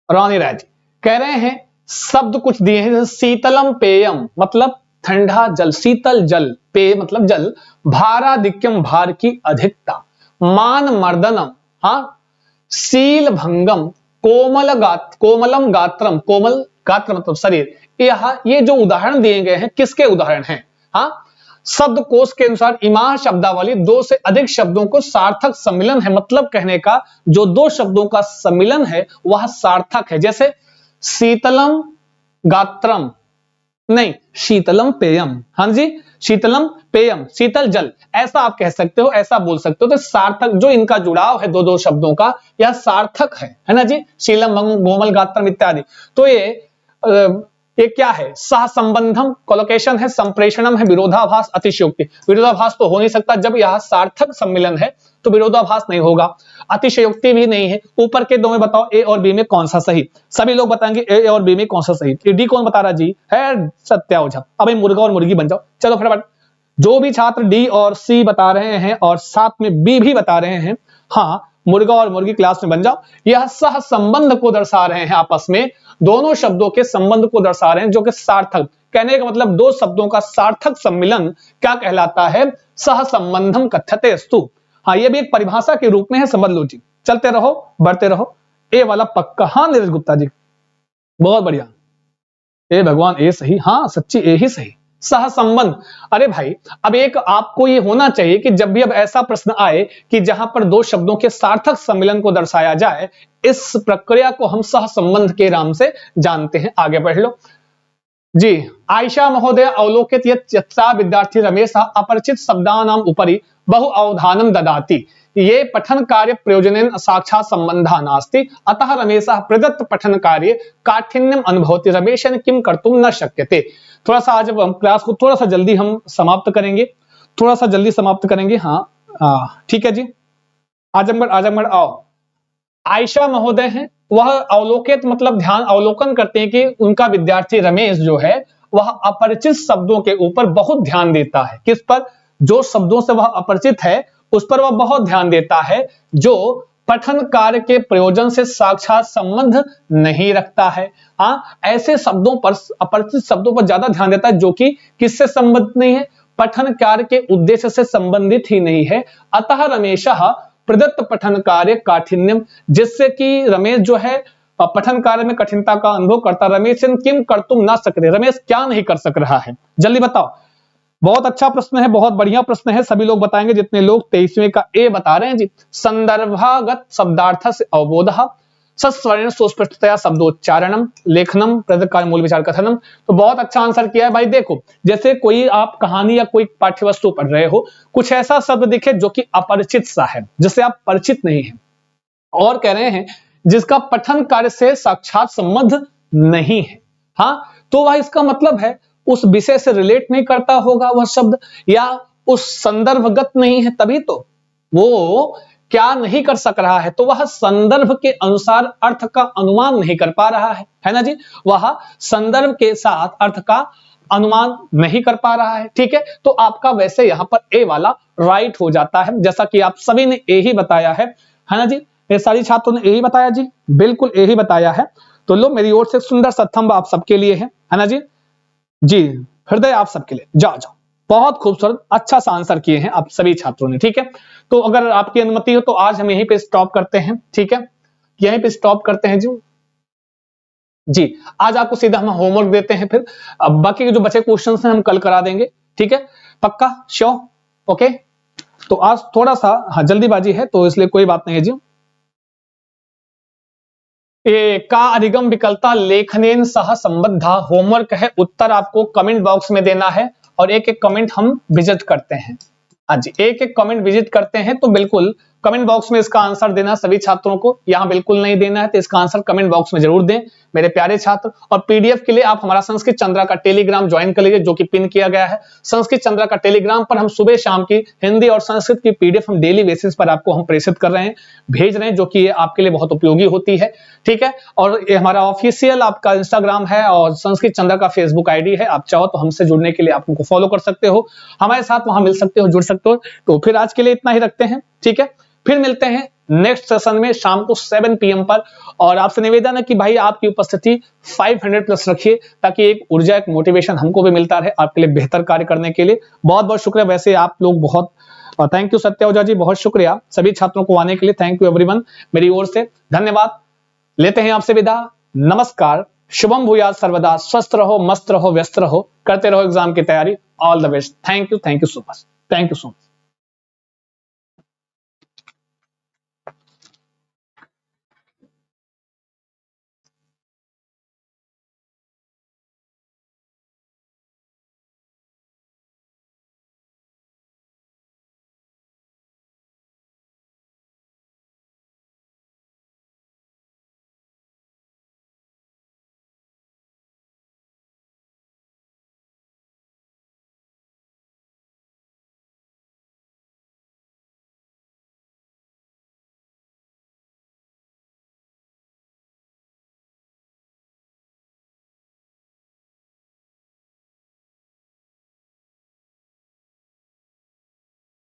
रानी राय जी कह रहे हैं शब्द कुछ दिए हैं, शीतलम पेयम मतलब ठंडा जल, शीतल जल, पेय मतलब जल, भाराधिक्यम भार की अधिकता, मान मर्दनम, हाँ, शील भंगम, कोमलम गात्रम, कोमल गात्र मतलब शरीर। ये जो उदाहरण दिए गए हैं किसके उदाहरण हैं? हाँ, शब्दकोश के अनुसार इमा शब्दावली दो से अधिक शब्दों को सार्थक सम्मिलन है। मतलब कहने का जो दो शब्दों का सम्मिलन है वह सार्थक है। जैसे शीतलम गात्रम, नहीं शीतलम पेयम, हाँ जी, शीतलम पेयम, शीतल जल, ऐसा आप कह सकते हो, ऐसा बोल सकते हो। तो सार्थक जो इनका जुड़ाव है दो शब्दों का, यह सार्थक है ना जी। शीलम कोमल गात्रम इत्यादि। तो ये क्या है? सह संबंधम कोलोकेशन है, संप्रेषणम है, विरोधाभास, अतिशयोक्ति। विरोधाभास तो हो नहीं सकता, जब यह सार्थक सम्मिलन है तो विरोधाभास नहीं होगा, अतिशयोक्ति भी नहीं है। ऊपर के दो में बताओ ए और बी में कौन सा सही? सभी लोग बताएंगे ए और बी में कौन सा सही। डी कौन बता रहा जी? है सत्या ओझा। अब मुर्गा और मुर्गी बन जाओ। चलो फटाफट, जो भी छात्र डी और सी बता रहे हैं और साथ में बी भी बता रहे हैं, हाँ, मुर्गा और मुर्गी क्लास में बन जाओ। यह सह संबंध को दर्शा रहे हैं, आपस में दोनों शब्दों के संबंध को दर्शा रहे हैं, जो कि सार्थक, कहने का मतलब दो शब्दों का सार्थक सम्मिलन क्या कहलाता है? सह संबंधम कथ्यते अस्तु। हाँ, ये भी एक परिभाषा के रूप में है, समझ लो जी। चलते रहो, बढ़ते रहो। ए वाला पक्का, हाँ नीरज गुप्ता जी, बहुत बढ़िया। ए भगवान, ए सही, हाँ सच्ची ए ही सही, सह संबंध। अरे भाई, अब एक आपको ये होना चाहिए कि जब भी अब ऐसा प्रश्न आए कि जहां पर दो शब्दों के सार्थक सम्मिलन को दर्शाया जाए, इस प्रक्रिया को हम सह संबंध के नाम से जानते हैं। आगे बढ़ लो जी। आयशा महोदय अवलोकित यत्सा विद्यार्थी रमेश अपरिचित शब्दानाम उपरि बहु अवधानम ददाति, ये पठन कार्य प्रयोजनेन साक्षात संबंधा नास्ति, अतः रमेशः प्रदत्त पठन कार्य काठिन्यम अनुभवति, रमेशेन किम कर्तुम न शक्यते। थोड़ा सा आज हम क्लास को थोड़ा सा जल्दी हम समाप्त करेंगे, थोड़ा सा जल्दी समाप्त करेंगे। हाँ ठीक है जी। आजमगढ़ आओ। आयशा महोदय हैं, वह अवलोकित मतलब ध्यान अवलोकन करते हैं कि उनका विद्यार्थी रमेश जो है वह अपरिचित शब्दों के ऊपर बहुत ध्यान देता है। किस पर? जो शब्दों से वह अपरिचित है उस पर वह बहुत ध्यान देता है, जो पठन कार्य के प्रयोजन से साक्षात संबंध नहीं रखता है। हाँ, ऐसे शब्दों पर, अपरिचित शब्दों पर ज्यादा ध्यान देता है जो कि किससे संबंधित नहीं है? पठन कार्य के उद्देश्य से संबंधित ही नहीं है। अतः रमेशः प्रदत्त पठन कार्य काठिन्यम, जिससे कि रमेश जो है पठन कार्य में कठिनता का अनुभव करता। रमेश किम कर्तुम ना सकते, रमेश क्या नहीं कर सक रहा है? जल्दी बताओ। बहुत अच्छा प्रश्न है, बहुत बढ़िया प्रश्न है, सभी लोग बताएंगे जितने लोग। 23वें का ए बता रहे हैं जी। संदर्भागत शब्दार्थ से अवबोध, सस्वर्ण सुस्पष्टतया शब्दोच्चारणम, लेखनम, प्रदत्त मूल विचार कथनम। तो बहुत अच्छा आंसर किया है भाई। देखो, जैसे कोई आप कहानी या कोई पाठ्य वस्तु पढ़ रहे हो, कुछ ऐसा शब्द दिखे जो कि अपरिचित सा है, जिससे आप परिचित नहीं है, और कह रहे हैं जिसका पठन कार्य से साक्षात संबंध नहीं है। हाँ, तो वह इसका मतलब है उस विषय से रिलेट नहीं करता होगा वह शब्द, या उस संदर्भगत नहीं है, तभी तो वो क्या नहीं कर सक रहा है? तो वह संदर्भ के अनुसार अर्थ का अनुमान नहीं कर पा रहा है ना जी। वह संदर्भ के साथ अर्थ का अनुमान नहीं कर पा रहा है। ठीक है, तो आपका वैसे यहां पर ए वाला राइट हो जाता है, जैसा कि आप सभी ने ए ही बताया है ना जी। ये सारी छात्रों ने ए ही बताया जी, बिल्कुल ए ही बताया है। तो लो मेरी ओर से सुंदर सा थंब आप सबके लिए है ना जी। जी हृदय आप सबके लिए, जाओ जाओ, बहुत खूबसूरत अच्छा सा आंसर किए हैं आप सभी छात्रों ने, ठीक है। तो अगर आपकी अनुमति हो तो आज हम यहीं पे स्टॉप करते हैं, ठीक है, यहीं पे स्टॉप करते हैं जी। जी आज आपको सीधा हम होमवर्क देते हैं, फिर अब बाकी के जो बचे क्वेश्चंस हैं हम कल करा देंगे, ठीक है, पक्का श्योर, ओके। तो आज थोड़ा सा हाँ जल्दीबाजी है तो इसलिए कोई बात नहीं है जी। का अधिगम विकलता लेखनेन सह संबद्धा होमवर्क है, उत्तर आपको कमेंट बॉक्स में देना है और एक एक कमेंट हम विजिट करते हैं। हाँ जी एक एक कमेंट विजिट करते हैं, तो बिल्कुल कमेंट बॉक्स में इसका आंसर देना सभी छात्रों को, यहां बिल्कुल नहीं देना है तो इसका आंसर कमेंट बॉक्स में जरूर दें मेरे प्यारे छात्र। और पीडीएफ के लिए आप हमारा संस्कृत चंद्रा का टेलीग्राम ज्वाइन कर लीजिए जो कि पिन किया गया है। संस्कृत चंद्रा का टेलीग्राम पर हम सुबह शाम की हिंदी और संस्कृत की पीडीएफ हम डेली बेसिस पर आपको हम प्रेषित कर रहे हैं, भेज रहे हैं, जो कि आपके लिए बहुत उपयोगी होती है, ठीक है। और ये हमारा ऑफिशियल आपका इंस्टाग्राम है और संस्कृत चंद्रा का फेसबुक आईडी है, आप चाहो तो हमसे जुड़ने के लिए आप उनको फॉलो कर सकते हो, हमारे साथ वहां मिल सकते हो, जुड़ सकते हो। तो फिर आज के लिए इतना ही रखते हैं, ठीक है, फिर मिलते हैं नेक्स्ट सेशन में शाम को 7 PM पर। और आपसे निवेदन है कि भाई आपकी उपस्थिति 500 प्लस रखिए ताकि एक ऊर्जा एक मोटिवेशन हमको भी मिलता रहे आपके लिए बेहतर कार्य करने के लिए। बहुत बहुत शुक्रिया, वैसे आप लोग बहुत थैंक यू सत्या ओझा जी, बहुत शुक्रिया सभी छात्रों को आने के लिए, थैंक यू एवरीवन मेरी ओर से धन्यवाद। लेते हैं आपसे विदा, नमस्कार, शुभम भूयात सर्वदा, स्वस्थ रहो, मस्त रहो, व्यस्त रहो, करते रहो एग्जाम की तैयारी, all the best, thank you so much, thank you so much.